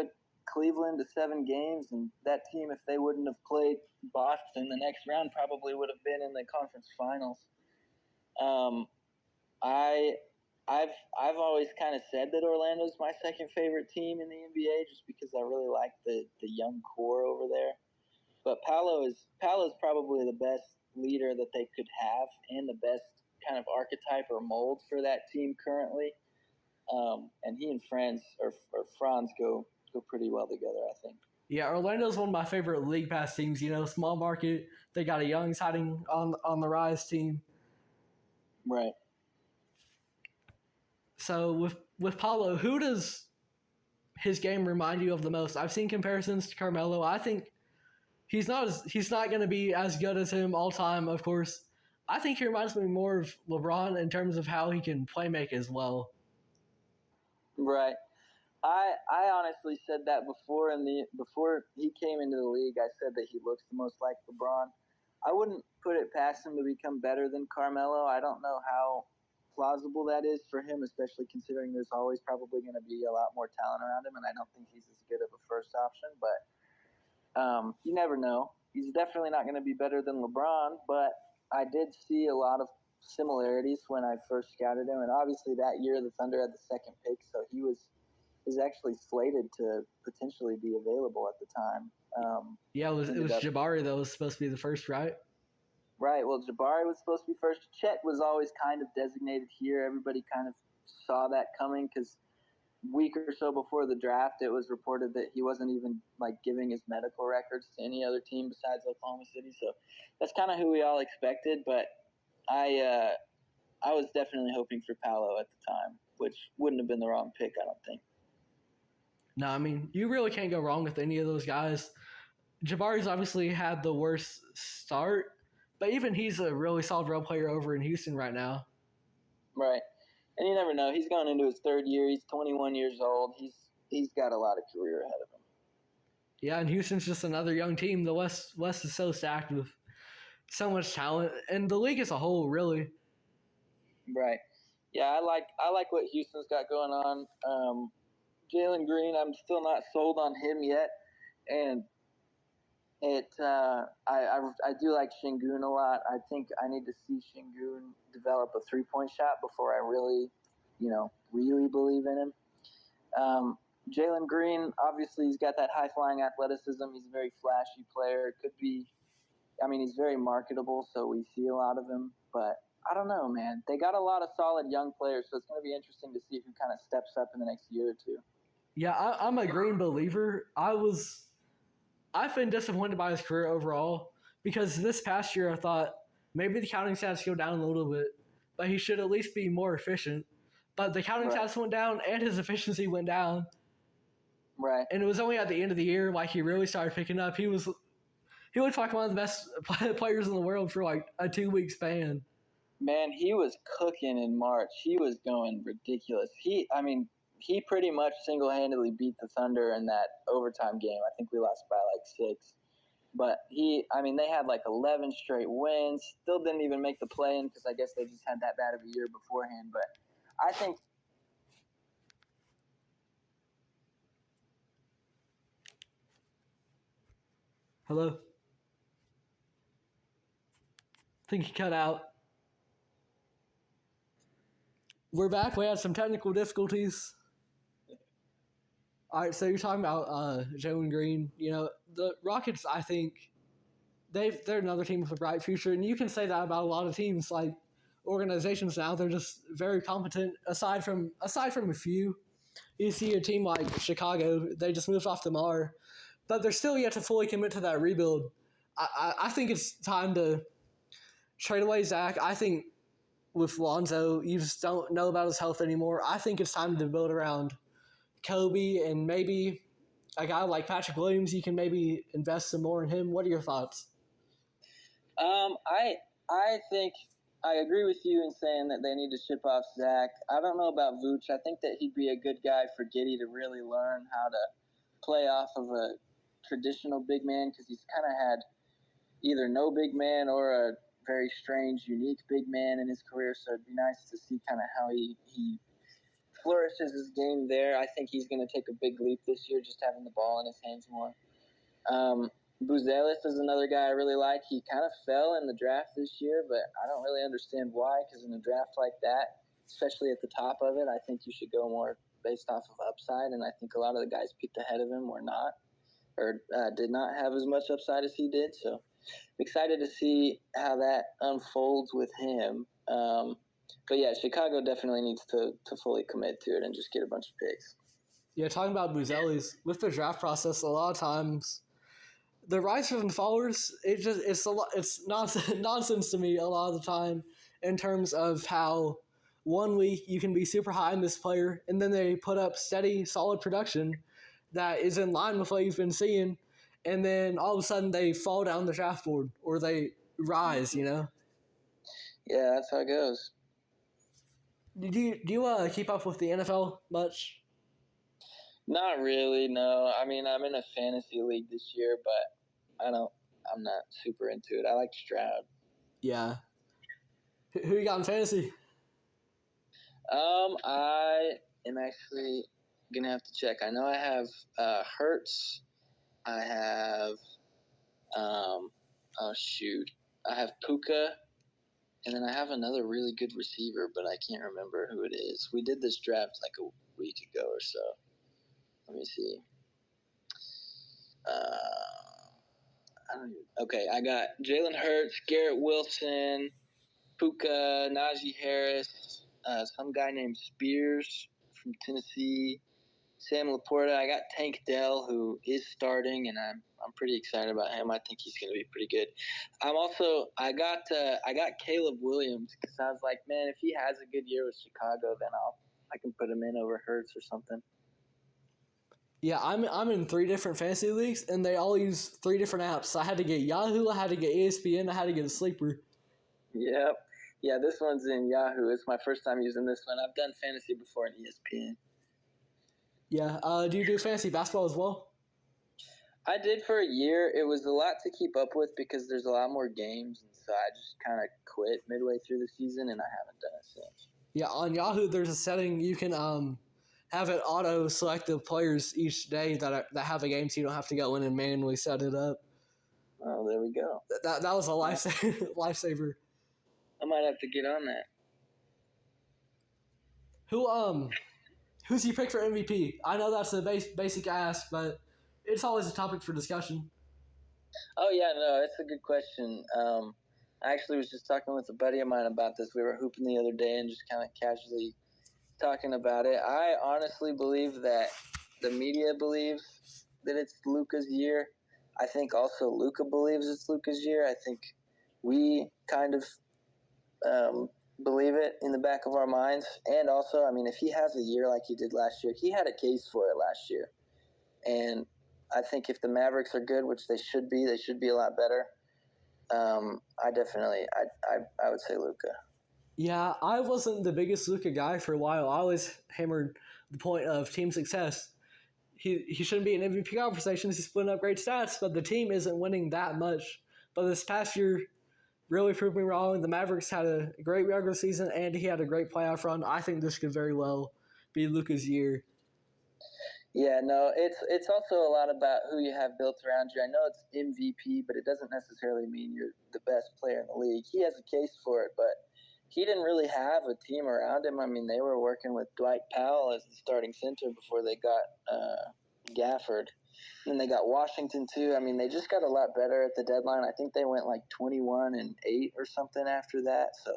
[SPEAKER 2] took Cleveland to 7 games. And that team, if they wouldn't have played Boston the next round, probably would have been in the conference finals. I I've always kind of said that Orlando's my second favorite team in the NBA just because I really like the young core over there. But Paolo's probably the best leader that they could have and the best kind of archetype or mold for that team currently. And he and Franz go pretty well together, I think.
[SPEAKER 1] Yeah, Orlando's one of my favorite league pass teams. Small market. They got a young, exciting on the rise team.
[SPEAKER 2] Right.
[SPEAKER 1] So with Paulo, who does his game remind you of the most? I've seen comparisons to Carmelo. I think he's not going to be as good as him all time, of course. I think he reminds me more of LeBron in terms of how he can play make as well.
[SPEAKER 2] Right. I honestly said that before before he came into the league. I said that he looks the most like LeBron. I wouldn't put it past him to become better than Carmelo. I don't know how plausible that is for him, especially considering there's always probably going to be a lot more talent around him, and I don't think he's as good of a first option. But you never know. He's definitely not going to be better than LeBron, but I did see a lot of similarities when I first scouted him, and obviously that year the Thunder had the second pick, so he was actually slated to potentially be available at the time.
[SPEAKER 1] Yeah, it was Jabari that was supposed to be the first, right?
[SPEAKER 2] Right. Well, Jabari was supposed to be first. Chet was always kind of designated here. Everybody kind of saw that coming because a week or so before the draft, it was reported that he wasn't even giving his medical records to any other team besides Oklahoma City. So that's kind of who we all expected. But I was definitely hoping for Paolo at the time, which wouldn't have been the wrong pick, I don't think.
[SPEAKER 1] No, I mean, you really can't go wrong with any of those guys. Jabari's obviously had the worst start, but even he's a really solid role player over in Houston right now.
[SPEAKER 2] Right. And you never know. He's going into his third year. He's 21 years old. He's got a lot of career ahead of him.
[SPEAKER 1] Yeah, and Houston's just another young team. The West is so stacked with so much talent, and the league as a whole, really.
[SPEAKER 2] Right. Yeah, I like what Houston's got going on. Jalen Green, I'm still not sold on him yet, and I do like Şengün a lot. I think I need to see Şengün develop a 3-point shot before I really, really believe in him. Jalen Green, obviously, he's got that high flying athleticism. He's a very flashy player. He's very marketable, so we see a lot of him. But I don't know, man. They got a lot of solid young players, so it's going to be interesting to see who kind of steps up in the next year or two.
[SPEAKER 1] Yeah, I'm a Green believer. I've been disappointed by his career overall because this past year I thought maybe the counting stats go down a little bit, but he should at least be more efficient. But the counting stats went down and his efficiency went down.
[SPEAKER 2] Right.
[SPEAKER 1] And it was only at the end of the year he really started picking up. He looked like one of the best players in the world for a 2-week span.
[SPEAKER 2] Man, he was cooking in March. He was going ridiculous. He pretty much single-handedly beat the Thunder in that overtime game. I think we lost by 6. But they had 11 straight wins. Still didn't even make the play-in because I guess they just had that bad of a year beforehand. But I think
[SPEAKER 1] Hello? I think he cut out. We're back. We had some technical difficulties. All right, so you're talking about Jalen Green. The Rockets, I think, they're another team with a bright future, and you can say that about a lot of teams, organizations now. They're just very competent. Aside from a few, you see a team like Chicago, they just moved off DeMar, but they're still yet to fully commit to that rebuild. I think it's time to trade away Zach. I think with Lonzo, you just don't know about his health anymore. I think it's time to build around Kobe and maybe a guy like Patrick Williams. You can maybe invest some more in him. What are your thoughts?
[SPEAKER 2] I think I agree with you in saying that they need to ship off Zach. I don't know about Vooch. I think that he'd be a good guy for Giddey to really learn how to play off of a traditional big man because he's kind of had either no big man or a very strange, unique big man in his career. So it'd be nice to see kind of how he flourishes his game there. I think he's going to take a big leap this year just having the ball in his hands more. Buzelis is another guy I really like. He kind of fell in the draft this year, but I don't really understand why, because in a draft like that, especially at the top of it, I think you should go more based off of upside, and I think a lot of the guys picked ahead of him were not, or did not have as much upside as he did, so I'm excited to see how that unfolds with him. But yeah, Chicago definitely needs to fully commit to it and just get a bunch of picks.
[SPEAKER 1] Yeah, talking about Buzellis, with the draft process, a lot of times the risers and fallers, it's nonsense to me a lot of the time in terms of how 1 week you can be super high in this player and then they put up steady, solid production that is in line with what you've been seeing, and then all of a sudden they fall down the draft board or they rise.
[SPEAKER 2] Yeah, that's how it goes.
[SPEAKER 1] Do you keep up with the NFL much?
[SPEAKER 2] Not really, no. I mean, I'm in a fantasy league this year, but I'm not super into it. I like Stroud.
[SPEAKER 1] Yeah. Who you got in fantasy?
[SPEAKER 2] I am actually gonna have to check. I know I have Hertz. I have oh shoot, I have Puka, and then I have another really good receiver, but I can't remember who it is. We did this draft like a week ago or so. Let me see. Okay, I got Jalen Hurts, Garrett Wilson, Puka, Najee Harris, some guy named Spears from Tennessee, Sam Laporta. I got Tank Dell, who is starting, and I'm pretty excited about him. I think he's going to be pretty good. I got Caleb Williams because I was like, man, if he has a good year with Chicago, then I can put him in over Hurts or something.
[SPEAKER 1] Yeah, I'm in 3 different fantasy leagues, and they all use 3 different apps. I had to get Yahoo, I had to get ESPN, I had to get a sleeper.
[SPEAKER 2] Yep. Yeah, this one's in Yahoo. It's my first time using this one. I've done fantasy before in ESPN.
[SPEAKER 1] Yeah. Do you do fantasy basketball as well?
[SPEAKER 2] I did for a year. It was a lot to keep up with because there's a lot more games, and so I just kind of quit midway through the season, and I haven't done it since.
[SPEAKER 1] Yeah, on Yahoo, there's a setting you can have it auto select the players each day that have a game, so you don't have to go in and manually set it up.
[SPEAKER 2] Oh, there we go.
[SPEAKER 1] That was a lifesaver.
[SPEAKER 2] I might have to get on that.
[SPEAKER 1] Who's your pick for MVP? I know that's a basic ask, but it's always a topic for discussion.
[SPEAKER 2] Oh yeah, no, it's a good question. I actually was just talking with a buddy of mine about this. We were hooping the other day and just kind of casually talking about it. I honestly believe that the media believes that it's Luka's year. I think also Luka believes it's Luka's year. I think we kind of believe it in the back of our minds. And also, I mean, if he has a year like he did last year, he had a case for it last year. And I think if the Mavericks are good, which they should be a lot better. I would say Luka.
[SPEAKER 1] Yeah, I wasn't the biggest Luka guy for a while. I always hammered the point of team success. He shouldn't be in MVP conversations. He's putting up great stats, but the team isn't winning that much. But this past year really proved me wrong. The Mavericks had a great regular season, and he had a great playoff run. I think this could very well be Luka's year.
[SPEAKER 2] Yeah, no, it's also a lot about who you have built around you. I know it's MVP, but it doesn't necessarily mean you're the best player in the league. He has a case for it, but he didn't really have a team around him. I mean, they were working with Dwight Powell as the starting center before they got Gafford. And they got Washington too. I mean, they just got a lot better at the deadline. I think they went like 21-8 or something after that. So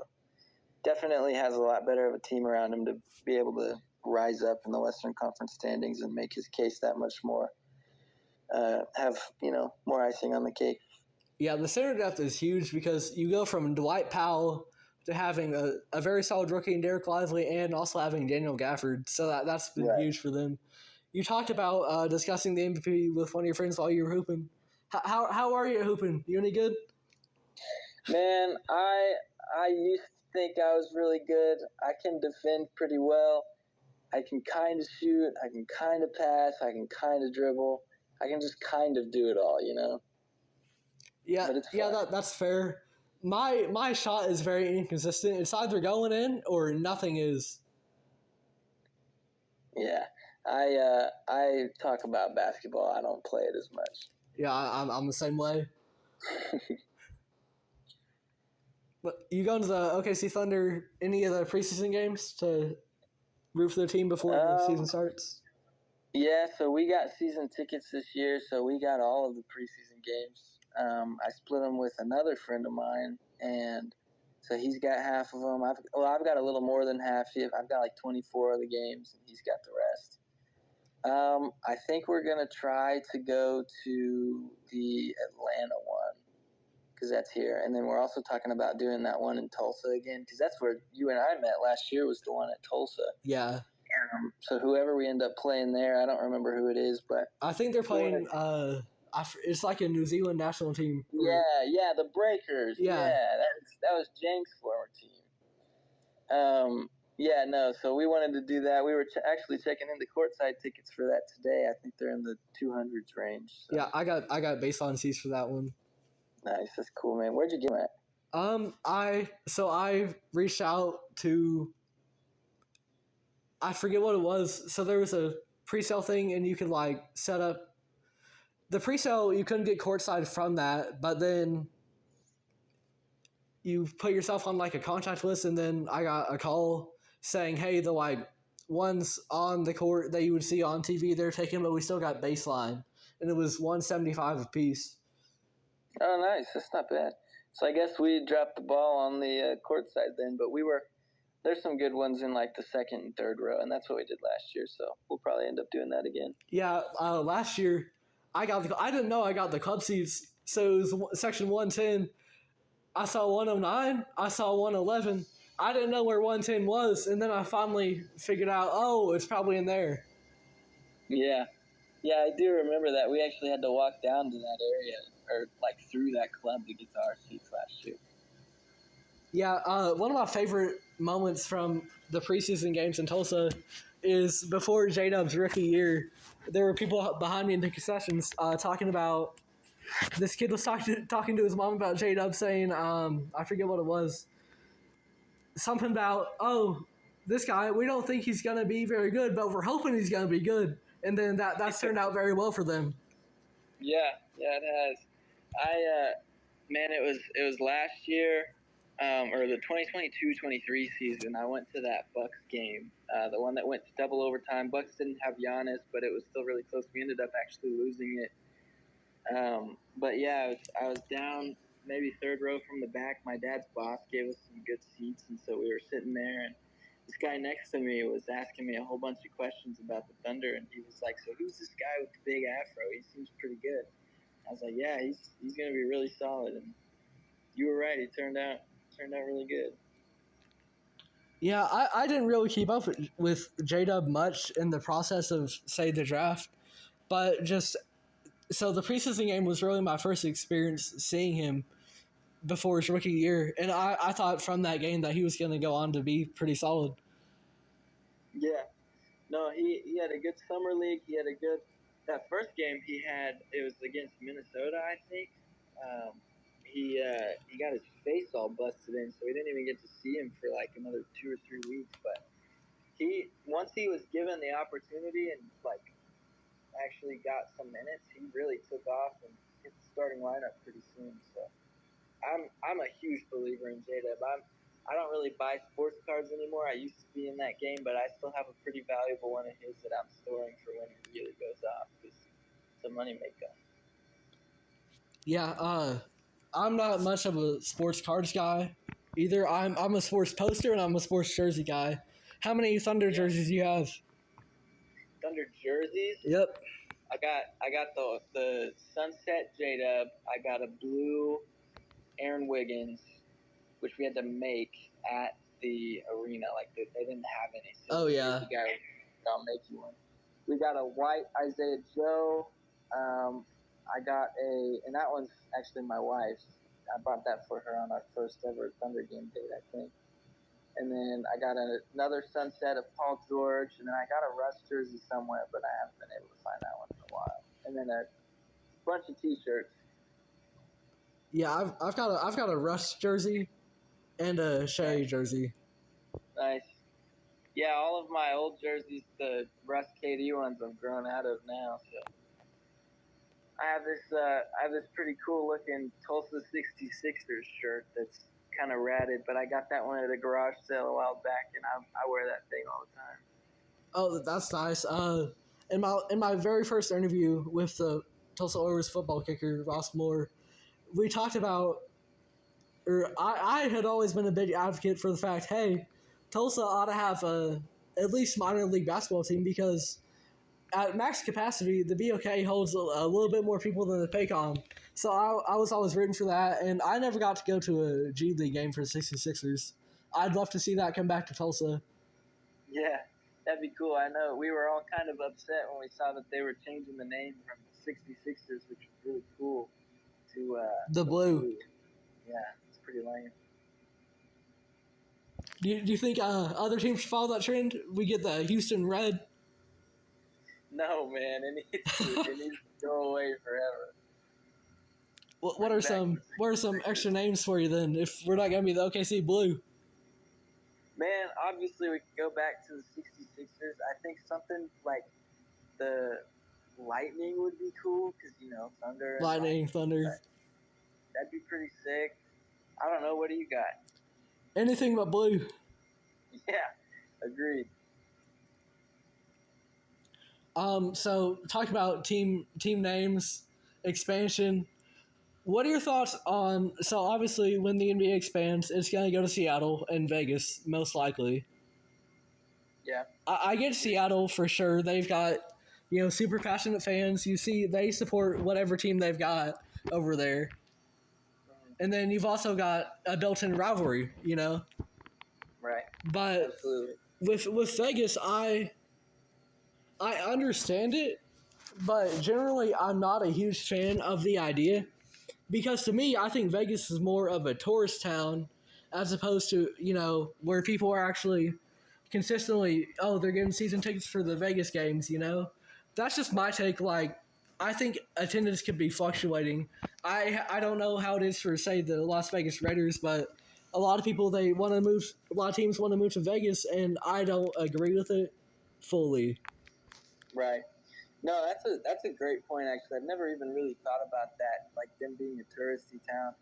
[SPEAKER 2] definitely has a lot better of a team around him to be able to rise up in the Western Conference standings and make his case that much more, have, more icing on the cake.
[SPEAKER 1] Yeah, the center depth is huge because you go from Dwight Powell to having a very solid rookie in Derek Lively and also having Daniel Gafford. So that's been huge for them. You talked about discussing the MVP with one of your friends while you were hooping. How are you at hooping? You any good?
[SPEAKER 2] Man, I used to think I was really good. I can defend pretty well. I can kind of shoot. I can kind of pass. I can kind of dribble. I can just kind of do it all,
[SPEAKER 1] Yeah,
[SPEAKER 2] but it's fun.
[SPEAKER 1] yeah, that's fair. My shot is very inconsistent. It's either going in or nothing is.
[SPEAKER 2] Yeah, I talk about basketball. I don't play it as much.
[SPEAKER 1] Yeah, I'm the same way. But you going to the OKC Thunder any of the preseason games to root for the team before the season starts?
[SPEAKER 2] Yeah, so we got season tickets this year, so we got all of the preseason games. I split them with another friend of mine, and So he's got half of them. I've got a little more than half. I've got like 24 of the games, and he's got the rest. I think we're gonna try to go to the Atlanta one because that's here, and then we're also talking about doing that one in Tulsa again because that's where you and I met last year. Was the one at Tulsa?
[SPEAKER 1] Yeah.
[SPEAKER 2] So whoever we end up playing there, I don't remember who it is, but
[SPEAKER 1] I think they're playing. It's like a New Zealand national team.
[SPEAKER 2] Yeah, the Breakers.
[SPEAKER 1] Yeah.
[SPEAKER 2] That was James' former team. Yeah, no. So we wanted to do that. We were actually checking into courtside tickets for that today. I think they're in the 200s range. So.
[SPEAKER 1] Yeah, I got baseline seats for that one.
[SPEAKER 2] Nice, that's cool, man. Where'd you get them at?
[SPEAKER 1] I reached out to. I forget what it was. So there was a pre-sale thing, and you could like set up the pre-sale. You couldn't get courtside from that, but then you put yourself on like a contact list, and then I got a call saying, "Hey, the like ones on the court that you would see on TV, they're taken, but we still got baseline," and it was $175 a piece.
[SPEAKER 2] Oh, nice. That's not bad. So I guess we dropped the ball on the courtside then, but there's some good ones in like the second and third row, and that's what we did last year. So we'll probably end up doing that again.
[SPEAKER 1] Yeah, last year I didn't know I got the club seats, so it was section 110. I saw 109. I saw 111. I didn't know where 110 was, and then I finally figured out, oh, it's probably in there.
[SPEAKER 2] Yeah, I do remember that. We actually had to walk down to that area or like through that club to get to our seats last year.
[SPEAKER 1] Yeah, one of my favorite moments from the preseason games in Tulsa is before J-Dub's rookie year. There were people behind me in the concessions talking about this kid was talking to his mom about J-Dub saying, I forget what it was, something about, oh, this guy, we don't think he's going to be very good, but we're hoping he's going to be good. And then that's turned out very well for them.
[SPEAKER 2] Yeah, it has. Man, it was last year, or the 2022-23 season. I went to that Bucks game, the one that went to double overtime. Bucks didn't have Giannis, but it was still really close. We ended up actually losing it. But yeah, I was down maybe third row from the back. My dad's boss gave us some good seats, and so we were sitting there, and this guy next to me was asking me a whole bunch of questions about the Thunder, and he was like, "So who's this guy with the big afro? He seems pretty good." I was like, "Yeah, he's gonna be really solid." And you were right; he turned out really good.
[SPEAKER 1] Yeah, I didn't really keep up with J-Dub much in the process of, say, the draft, but just so the preseason game was really my first experience seeing him before his rookie year, and I thought from that game that he was going to go on to be pretty solid.
[SPEAKER 2] Yeah, no, he had a good summer league. He had a good that first game it was against Minnesota, I think. He got his face all busted in, so we didn't even get to see him for like another 2 or 3 weeks. But once he was given the opportunity and like actually got some minutes, he really took off and hit the starting lineup pretty soon. So I'm a huge believer in J-Dub. I don't really buy sports cards anymore. I used to be in that game, but I still have a pretty valuable one of his that I'm storing for when he really goes off because it's a money maker.
[SPEAKER 1] Yeah, I'm not much of a sports cards guy either. I'm a sports poster and I'm a sports jersey guy. How many Thunder jerseys do you have?
[SPEAKER 2] Thunder jerseys?
[SPEAKER 1] Yep.
[SPEAKER 2] I got the Sunset J-Dub. I got a blue Aaron Wiggins, which we had to make at the arena. Like they didn't have any. So
[SPEAKER 1] oh yeah.
[SPEAKER 2] I'll make you one. We got a white Isaiah Joe. I got and that one's actually my wife's. I bought that for her on our first ever Thunder game date, I think. And then I got another sunset of Paul George, and then I got a Russ jersey somewhere, but I haven't been able to find that one in a while. And then a bunch of T-shirts.
[SPEAKER 1] Yeah, I've got a Russ jersey and a Shea jersey.
[SPEAKER 2] Nice. Yeah, all of my old jerseys, the Russ KD ones, I've grown out of now. So I have this pretty cool looking Tulsa 66ers shirt that's kind of ratted, but I got that one at a garage sale a while back, and I wear that thing all the time.
[SPEAKER 1] Oh, that's nice. In my very first interview with the Tulsa Oilers football kicker Ross Moore, we talked about I had always been a big advocate for the fact, hey, Tulsa ought to have at least minor league basketball team because at max capacity, the BOK holds a little bit more people than the Paycom. So I was always rooting for that, and I never got to go to a G League game for the 66ers. I'd love to see that come back to Tulsa.
[SPEAKER 2] Yeah, that'd be cool. I know we were all kind of upset when we saw that they were changing the name from the 66ers, which was really cool, to
[SPEAKER 1] The blue.
[SPEAKER 2] Yeah, it's pretty lame.
[SPEAKER 1] Do you think other teams should follow that trend? We get the Houston Red.
[SPEAKER 2] No, man, it needs to go away forever.
[SPEAKER 1] What are some extra names for you then? If we're not gonna be the OKC Blue,
[SPEAKER 2] Man, obviously we could go back to the 66ers. I think something like the Lightning would be cool because Thunder.
[SPEAKER 1] Lightning, Thunder,
[SPEAKER 2] that'd be pretty sick. I don't know. What do you got?
[SPEAKER 1] anything but blue.
[SPEAKER 2] Yeah, agreed.
[SPEAKER 1] So talk about team names, expansion. What are your thoughts on? So obviously, when the NBA expands, it's gonna go to Seattle and Vegas most likely.
[SPEAKER 2] Yeah,
[SPEAKER 1] I get Seattle for sure. They've got super passionate fans. You see, they support whatever team they've got over there. And then you've also got a built-in rivalry,
[SPEAKER 2] right.
[SPEAKER 1] But
[SPEAKER 2] Absolutely.
[SPEAKER 1] with Vegas, I understand it, but generally I'm not a huge fan of the idea because to me, I think Vegas is more of a tourist town as opposed to where people are actually consistently they're getting season tickets for the Vegas games. That's just my take. Like I think attendance could be fluctuating. I don't know how it is for say the Las Vegas Raiders, but a lot of people they want to move. A lot of teams want to move to Vegas, and I don't agree with it fully.
[SPEAKER 2] Right. No, that's a great point. Actually, I've never even really thought about that. Like them being a touristy town.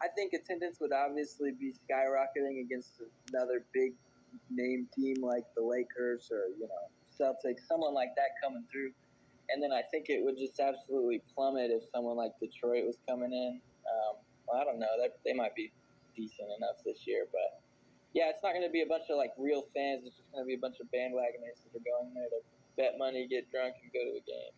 [SPEAKER 2] I think attendance would obviously be skyrocketing against another big name team like the Lakers or Celtics, someone like that coming through. And then I think it would just absolutely plummet if someone like Detroit was coming in. Well, I don't know. They might be decent enough this year, but yeah, it's not going to be a bunch of like real fans. It's just going to be a bunch of bandwagoners that are going there to bet money, get drunk, and go to a game.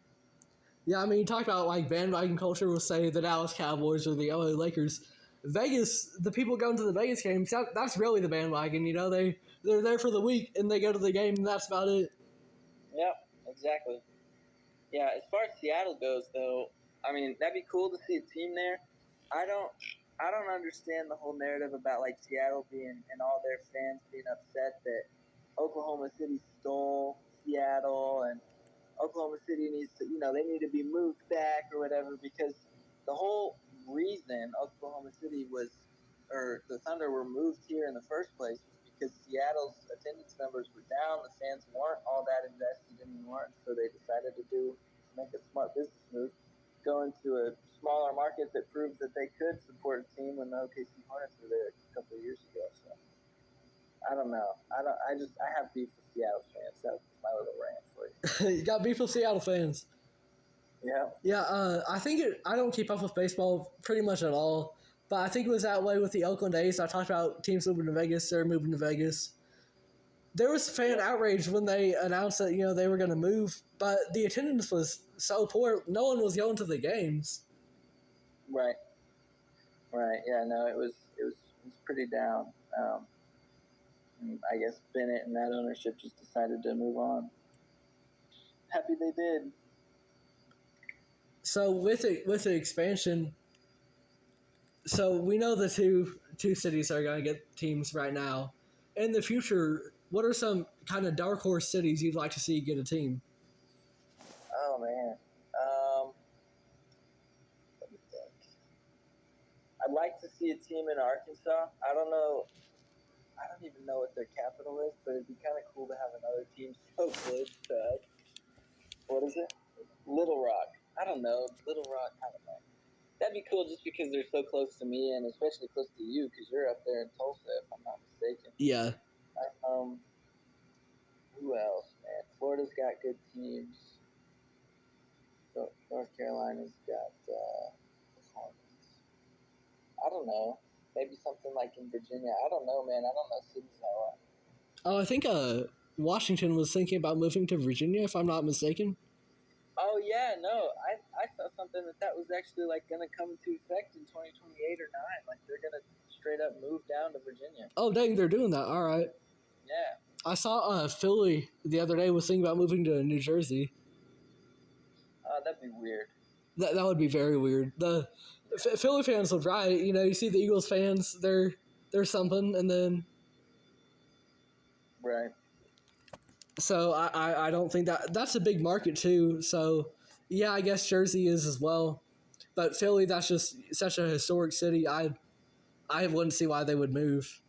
[SPEAKER 1] Yeah, I mean, you talk about like bandwagon culture with say the Dallas Cowboys or the LA Lakers. Vegas, the people going to the Vegas games, that's really the bandwagon. They're there for the week and they go to the game, and that's about it.
[SPEAKER 2] Yep, exactly. Yeah, as far as Seattle goes, though, I mean that'd be cool to see a team there. I don't, I don't understand the whole narrative about like Seattle being and all their fans being upset that Oklahoma City stole Seattle and Oklahoma City needs to, they need to be moved back or whatever because the whole reason Oklahoma City was, or the Thunder were moved here in the first place was because Seattle's attendance numbers were down. The fans weren't all that invested anymore, so they decided to make a smart business move, go into a smaller market that proved that they could support a team when the OKC Hornets were there a couple of years ago. So I don't know. I have beef with Seattle fans. That's my little rant for you.
[SPEAKER 1] You got beef with Seattle fans.
[SPEAKER 2] Yeah.
[SPEAKER 1] Yeah, I don't keep up with baseball pretty much at all, but I think it was that way with the Oakland A's. I talked about teams moving to Vegas. They're moving to Vegas. There was fan outrage when they announced that they were going to move, but the attendance was so poor. No one was going to the games.
[SPEAKER 2] Right. Right. Yeah. No, it was pretty down. I guess Bennett and that ownership just decided to move on. Happy they did.
[SPEAKER 1] So with the expansion, so we know the two cities are going to get teams right now. In the future, what are some kind of dark horse cities you'd like to see get a team?
[SPEAKER 2] Oh man. Let me think. I'd like to see a team in Arkansas. I don't know. I don't even know what their capital is, but it'd be kind of cool to have another team so close to us. What is it? Little Rock. I don't know. Little Rock. I don't know. That'd be cool just because they're so close to me and especially close to you because you're up there in Tulsa, if I'm not mistaken.
[SPEAKER 1] Yeah.
[SPEAKER 2] Who else, man? Florida's got good teams. North Carolina's got Hornets. I don't know. maybe something like in Virginia. I don't know, man. I don't know cities that well.
[SPEAKER 1] Oh, I think Washington was thinking about moving to Virginia, if I'm not mistaken.
[SPEAKER 2] Oh yeah, no, I saw something that was actually like gonna come into effect in 2028 or 9. Like they're gonna straight up move down to Virginia.
[SPEAKER 1] Oh, dang, they're doing that. All right.
[SPEAKER 2] Yeah.
[SPEAKER 1] I saw Philly the other day was thinking about moving to New Jersey.
[SPEAKER 2] That'd be weird.
[SPEAKER 1] That would be very weird. The Philly fans look right. You know, you see the Eagles fans, they're something, and then
[SPEAKER 2] Right.
[SPEAKER 1] so I don't think that's a big market too. So yeah, I guess Jersey is as well, but Philly, that's just such a historic city. I wouldn't see why they would move.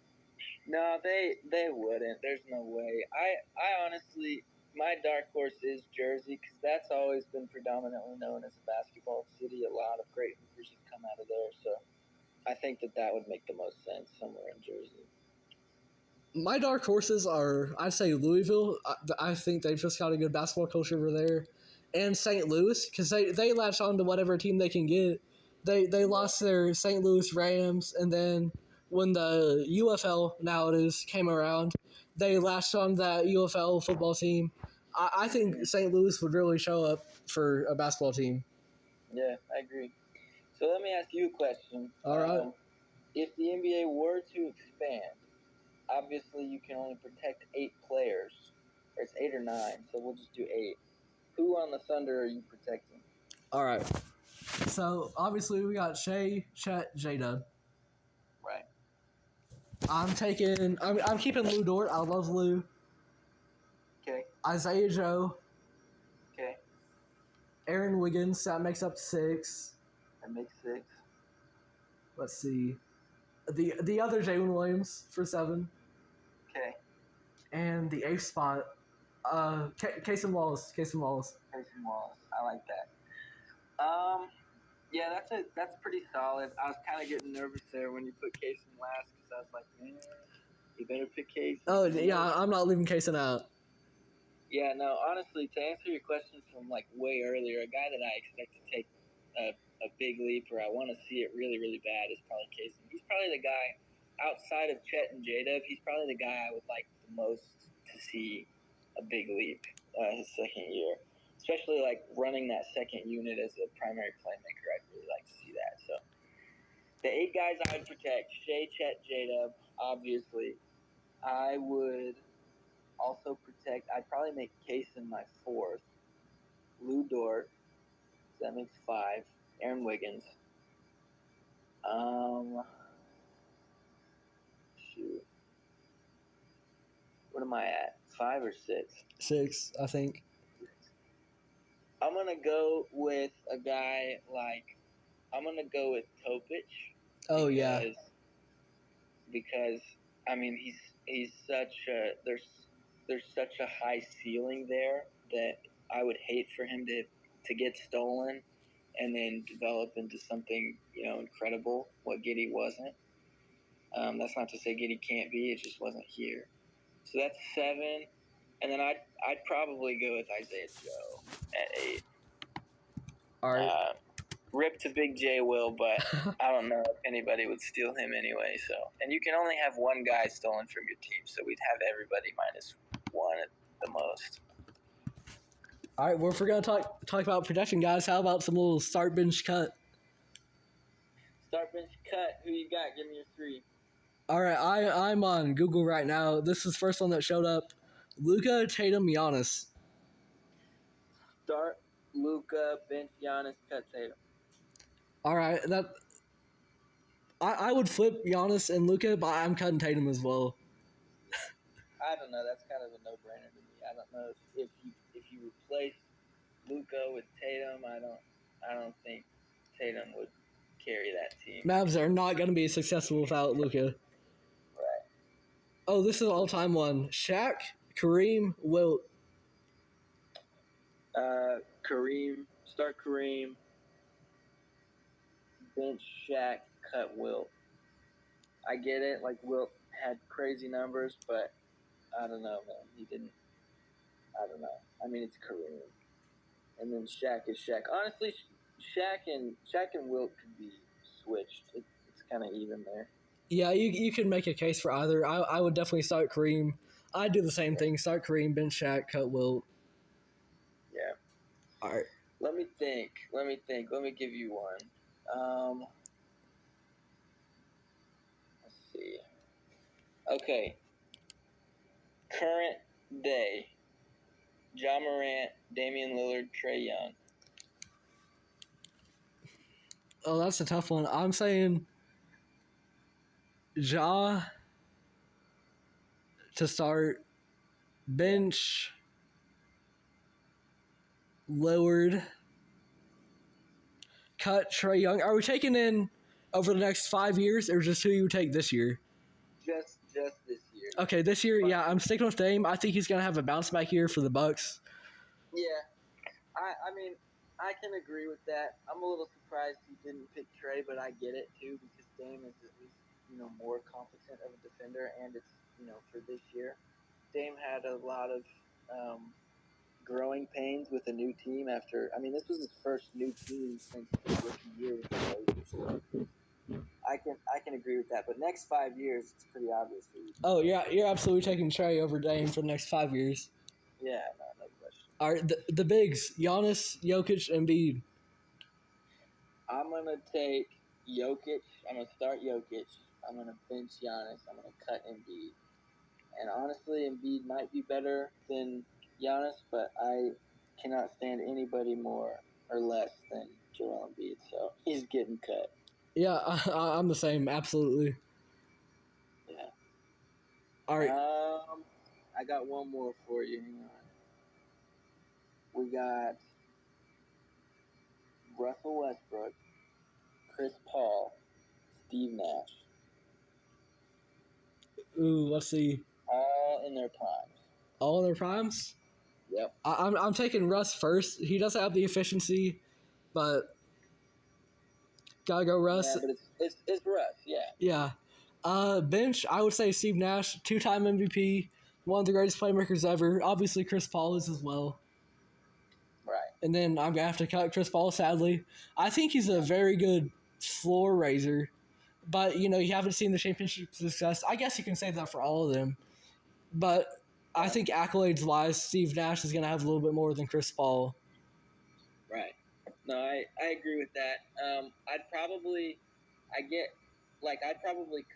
[SPEAKER 2] No, they wouldn't. There's no way. I honestly, my dark horse is Jersey because that's always been predominantly known as a basketball city. A lot of great hoopers have come out of there, so I think that would make the most sense somewhere in Jersey.
[SPEAKER 1] My dark horses are, I'd say Louisville. I think they've just got a good basketball culture over there, and St. Louis because they latch on to whatever team they can get. They lost their St. Louis Rams, and then when the UFL now it is came around, they latched on to that UFL football team. I think St. Louis would really show up for a basketball team.
[SPEAKER 2] Yeah, I agree. So let me ask you a question.
[SPEAKER 1] All right.
[SPEAKER 2] If the NBA were to expand, obviously you can only protect 8 players, or it's 8 or 9, so we'll just do 8. Who on the Thunder are you protecting?
[SPEAKER 1] All right. So obviously we got Shea, Chet, J-Dub.
[SPEAKER 2] Right.
[SPEAKER 1] I'm keeping Lou Dort. I love Lou.
[SPEAKER 2] Okay.
[SPEAKER 1] Isaiah Joe.
[SPEAKER 2] Okay.
[SPEAKER 1] Aaron Wiggins. That makes up 6.
[SPEAKER 2] That makes 6.
[SPEAKER 1] Let's see. The other Jalen Williams for 7.
[SPEAKER 2] Okay.
[SPEAKER 1] And the 8th spot. Casey Wallace.
[SPEAKER 2] Casey Wallace. I like that. Yeah, that's pretty solid. I was kind of getting nervous there when you put Casey last because I was like, man, you better pick Casey.
[SPEAKER 1] Oh yeah, I'm not leaving Casey out.
[SPEAKER 2] Yeah, no, honestly, to answer your question from like way earlier, a guy that I expect to take a big leap, or I want to see it really, really bad, is probably Casey. He's probably the guy outside of Chet and J-Dub. He's probably the guy I would like the most to see a big leap his second year, especially like running that second unit as a primary playmaker. I'd really like to see that. So the 8 guys I'd protect: Shea, Chet, J-Dub, obviously. I would also protect. I'd probably make Kaysen my 4th. Lou Dort. So that makes 5. Aaron Wiggins. Shoot. What am I at? 5 or 6?
[SPEAKER 1] 6, I think.
[SPEAKER 2] I'm gonna go with a guy like. I'm gonna go with Topic.
[SPEAKER 1] Oh yeah.
[SPEAKER 2] Because I mean he's such a there's such a high ceiling there that I would hate for him to get stolen and then develop into something, incredible, what Giddey wasn't. That's not to say Giddey can't be, it just wasn't here. So that's 7. And then I'd probably go with Isaiah Joe at 8.
[SPEAKER 1] All right.
[SPEAKER 2] Rip to Big J Will, but I don't know if anybody would steal him anyway. So, and you can only have one guy stolen from your team, so we'd have everybody -1 at the most.
[SPEAKER 1] All right, well, if we're gonna talk about protection, guys, how about some little start bench cut?
[SPEAKER 2] Start bench cut. Who you got? Give me your 3.
[SPEAKER 1] All right, I'm on Google right now. This is the first one that showed up. Luka, Tatum, Giannis.
[SPEAKER 2] Start Luka, bench Giannis, cut Tatum.
[SPEAKER 1] All right, I would flip Giannis and Luka, but I'm cutting Tatum as well.
[SPEAKER 2] I don't know. That's kind of a no-brainer to me. I don't know if you replace Luka with Tatum. I don't think Tatum would carry that team.
[SPEAKER 1] Mavs are not going to be successful without Luka.
[SPEAKER 2] Right.
[SPEAKER 1] Oh, this is an all-time one. Shaq, Kareem, Wilt.
[SPEAKER 2] Kareem. Start Kareem. Bench Shaq, cut Wilt. I get it. Like, Wilt had crazy numbers, but I don't know, man. He didn't. I don't know. I mean, it's Kareem. And then Shaq is Shaq. Honestly, Shaq and Wilt could be switched. It's kind of even there.
[SPEAKER 1] Yeah, you can make a case for either. I would definitely start Kareem. I'd do the same thing. Start Kareem, bench Shaq, cut Wilt.
[SPEAKER 2] Yeah.
[SPEAKER 1] All right.
[SPEAKER 2] Let me think. Let me give you one. Let's see. Okay. Current day. Ja Morant, Damian Lillard, Trae Young.
[SPEAKER 1] Oh, that's a tough one. I'm saying Ja to start, bench Lillard, cut Trae Young. Are we taking in over the next 5 years, or just who you take this year?
[SPEAKER 2] Just this year.
[SPEAKER 1] Okay, this year, yeah, I'm sticking with Dame. I think he's gonna have a bounce back year for the Bucks.
[SPEAKER 2] Yeah, I mean, I can agree with that. I'm a little surprised he didn't pick Trae, but I get it too because Dame is at least more competent of a defender, and it's for this year. Dame had a lot of growing pains with a new team after. I mean, this was his first new team since his rookie year with the Lakers. So I can agree with that. But next 5 years, it's pretty obvious for you.
[SPEAKER 1] Oh, yeah, you're absolutely taking Trae over Dame for the next 5 years.
[SPEAKER 2] Yeah, no question.
[SPEAKER 1] All right, the bigs: Giannis, Jokic, Embiid.
[SPEAKER 2] I'm gonna take Jokic. I'm gonna start Jokic. I'm gonna bench Giannis. I'm gonna cut Embiid. And honestly, Embiid might be better than Giannis, but I cannot stand anybody more or less than Joel Embiid. So he's getting cut.
[SPEAKER 1] Yeah, I'm the same. Absolutely.
[SPEAKER 2] Yeah.
[SPEAKER 1] All right.
[SPEAKER 2] I got one more for you. Hang on. We got Russell Westbrook, Chris Paul, Steve Nash,
[SPEAKER 1] Ooh, let's see.
[SPEAKER 2] all in their primes.
[SPEAKER 1] All their primes.
[SPEAKER 2] Yep.
[SPEAKER 1] I'm taking Russ first. He doesn't have the efficiency, but gotta go Russ.
[SPEAKER 2] Yeah, but it's Russ. Yeah.
[SPEAKER 1] Yeah. Bench, I would say Steve Nash, 2-time MVP, one of the greatest playmakers ever. Obviously, Chris Paul is as well.
[SPEAKER 2] Right.
[SPEAKER 1] And then I'm gonna have to cut Chris Paul. Sadly, I think he's a very good floor raiser, but you haven't seen the championship success. I guess you can say that for all of them, but I think accolades wise, Steve Nash is gonna have a little bit more than Chris Paul.
[SPEAKER 2] Right. No, I agree with that. I'd probably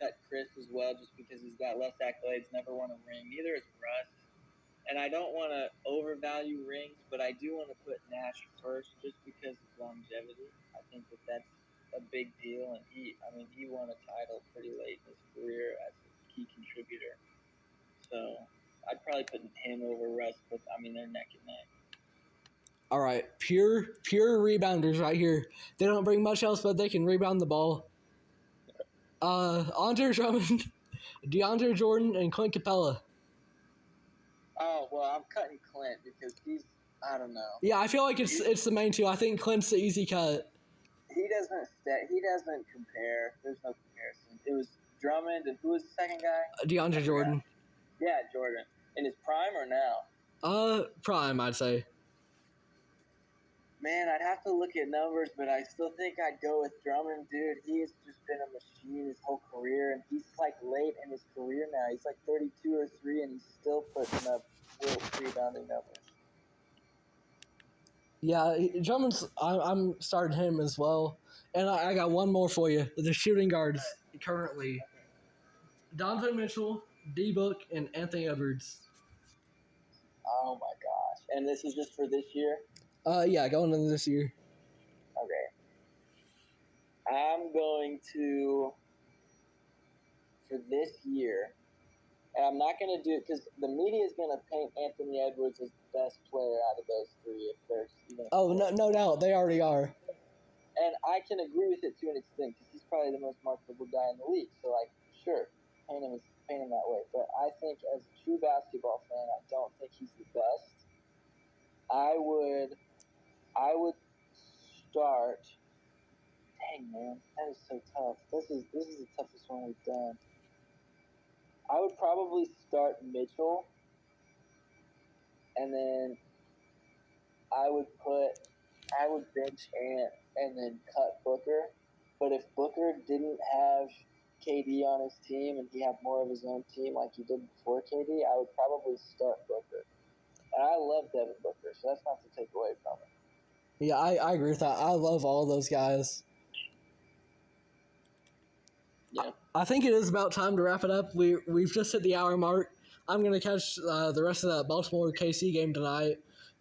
[SPEAKER 2] cut Chris as well just because he's got less accolades, never won a ring. Neither is Russ. And I don't want to overvalue rings, but I do want to put Nash first just because of longevity. I think that's a big deal, and he won a title pretty late in his career as a key contributor. So I'd probably put him over Russ, but I mean they're neck and neck.
[SPEAKER 1] All right, pure rebounders right here. They don't bring much else, but they can rebound the ball. Andre Drummond, DeAndre Jordan, and Clint Capella.
[SPEAKER 2] Oh well, I'm cutting Clint because I don't know.
[SPEAKER 1] Yeah, I feel like it's the main two. I think Clint's the easy cut.
[SPEAKER 2] He doesn't compare. There's no comparison. It was Drummond, and who was the second guy?
[SPEAKER 1] DeAndre Jordan.
[SPEAKER 2] Yeah, Jordan. In his prime or now?
[SPEAKER 1] Prime, I'd say.
[SPEAKER 2] Man, I'd have to look at numbers, but I still think I'd go with Drummond, dude. He has just been a machine his whole career, and he's like late in his career now. He's like 32 or 3, and he's still putting up Wilt rebounding numbers.
[SPEAKER 1] Yeah, Drummond's. I'm starting him as well, and I got one more for you. The shooting guards currently: Donovan Mitchell, D Book, and Anthony Edwards.
[SPEAKER 2] Oh my gosh! And this is just for this year?
[SPEAKER 1] Yeah, going into this year.
[SPEAKER 2] Okay. I'm going to, for this year, and I'm not going to do it because the media is going to paint Anthony Edwards as the best player out of those three if there's
[SPEAKER 1] Oh, no doubt. They already are.
[SPEAKER 2] And I can agree with it to an extent because he's probably the most marketable guy in the league. So, sure, paint him that way. But I think as a true basketball fan, I don't think he's the best. I would start. Dang man, that is so tough. This is the toughest one we've done. I would probably start Mitchell, and then I would bench Ant and then cut Booker. But if Booker didn't have KD on his team and he had more of his own team like he did before KD, I would probably start Booker. And I love Devin Booker, so that's not to take away from it.
[SPEAKER 1] Yeah, I agree with that. I love all those guys.
[SPEAKER 2] Yeah.
[SPEAKER 1] I think it is about time to wrap it up. We've just hit the hour mark. I'm going to catch the rest of that Baltimore KC game tonight.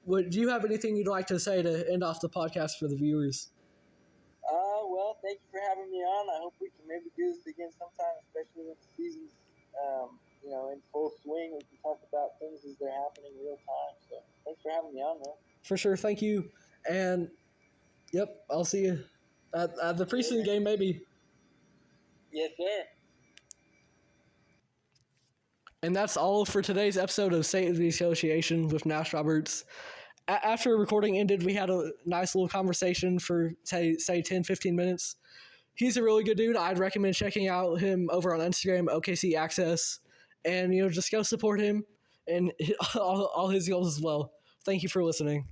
[SPEAKER 1] Do you have anything you'd like to say to end off the podcast for the viewers?
[SPEAKER 2] Well, thank you for having me on. I hope we can maybe do this again sometime, especially when the season's in full swing. We can talk about things as they're happening real time. So thanks for having me on, man.
[SPEAKER 1] For sure, thank you. And yep, I'll see you at the preseason game, maybe.
[SPEAKER 2] Yes, sir.
[SPEAKER 1] And that's all for today's episode of State of the Association with Nash Roberts. After recording ended, we had a nice little conversation for, say 10, 15 minutes. He's a really good dude. I'd recommend checking out him over on Instagram, OKCAccess, and just go support him and all his goals as well. Thank you for listening.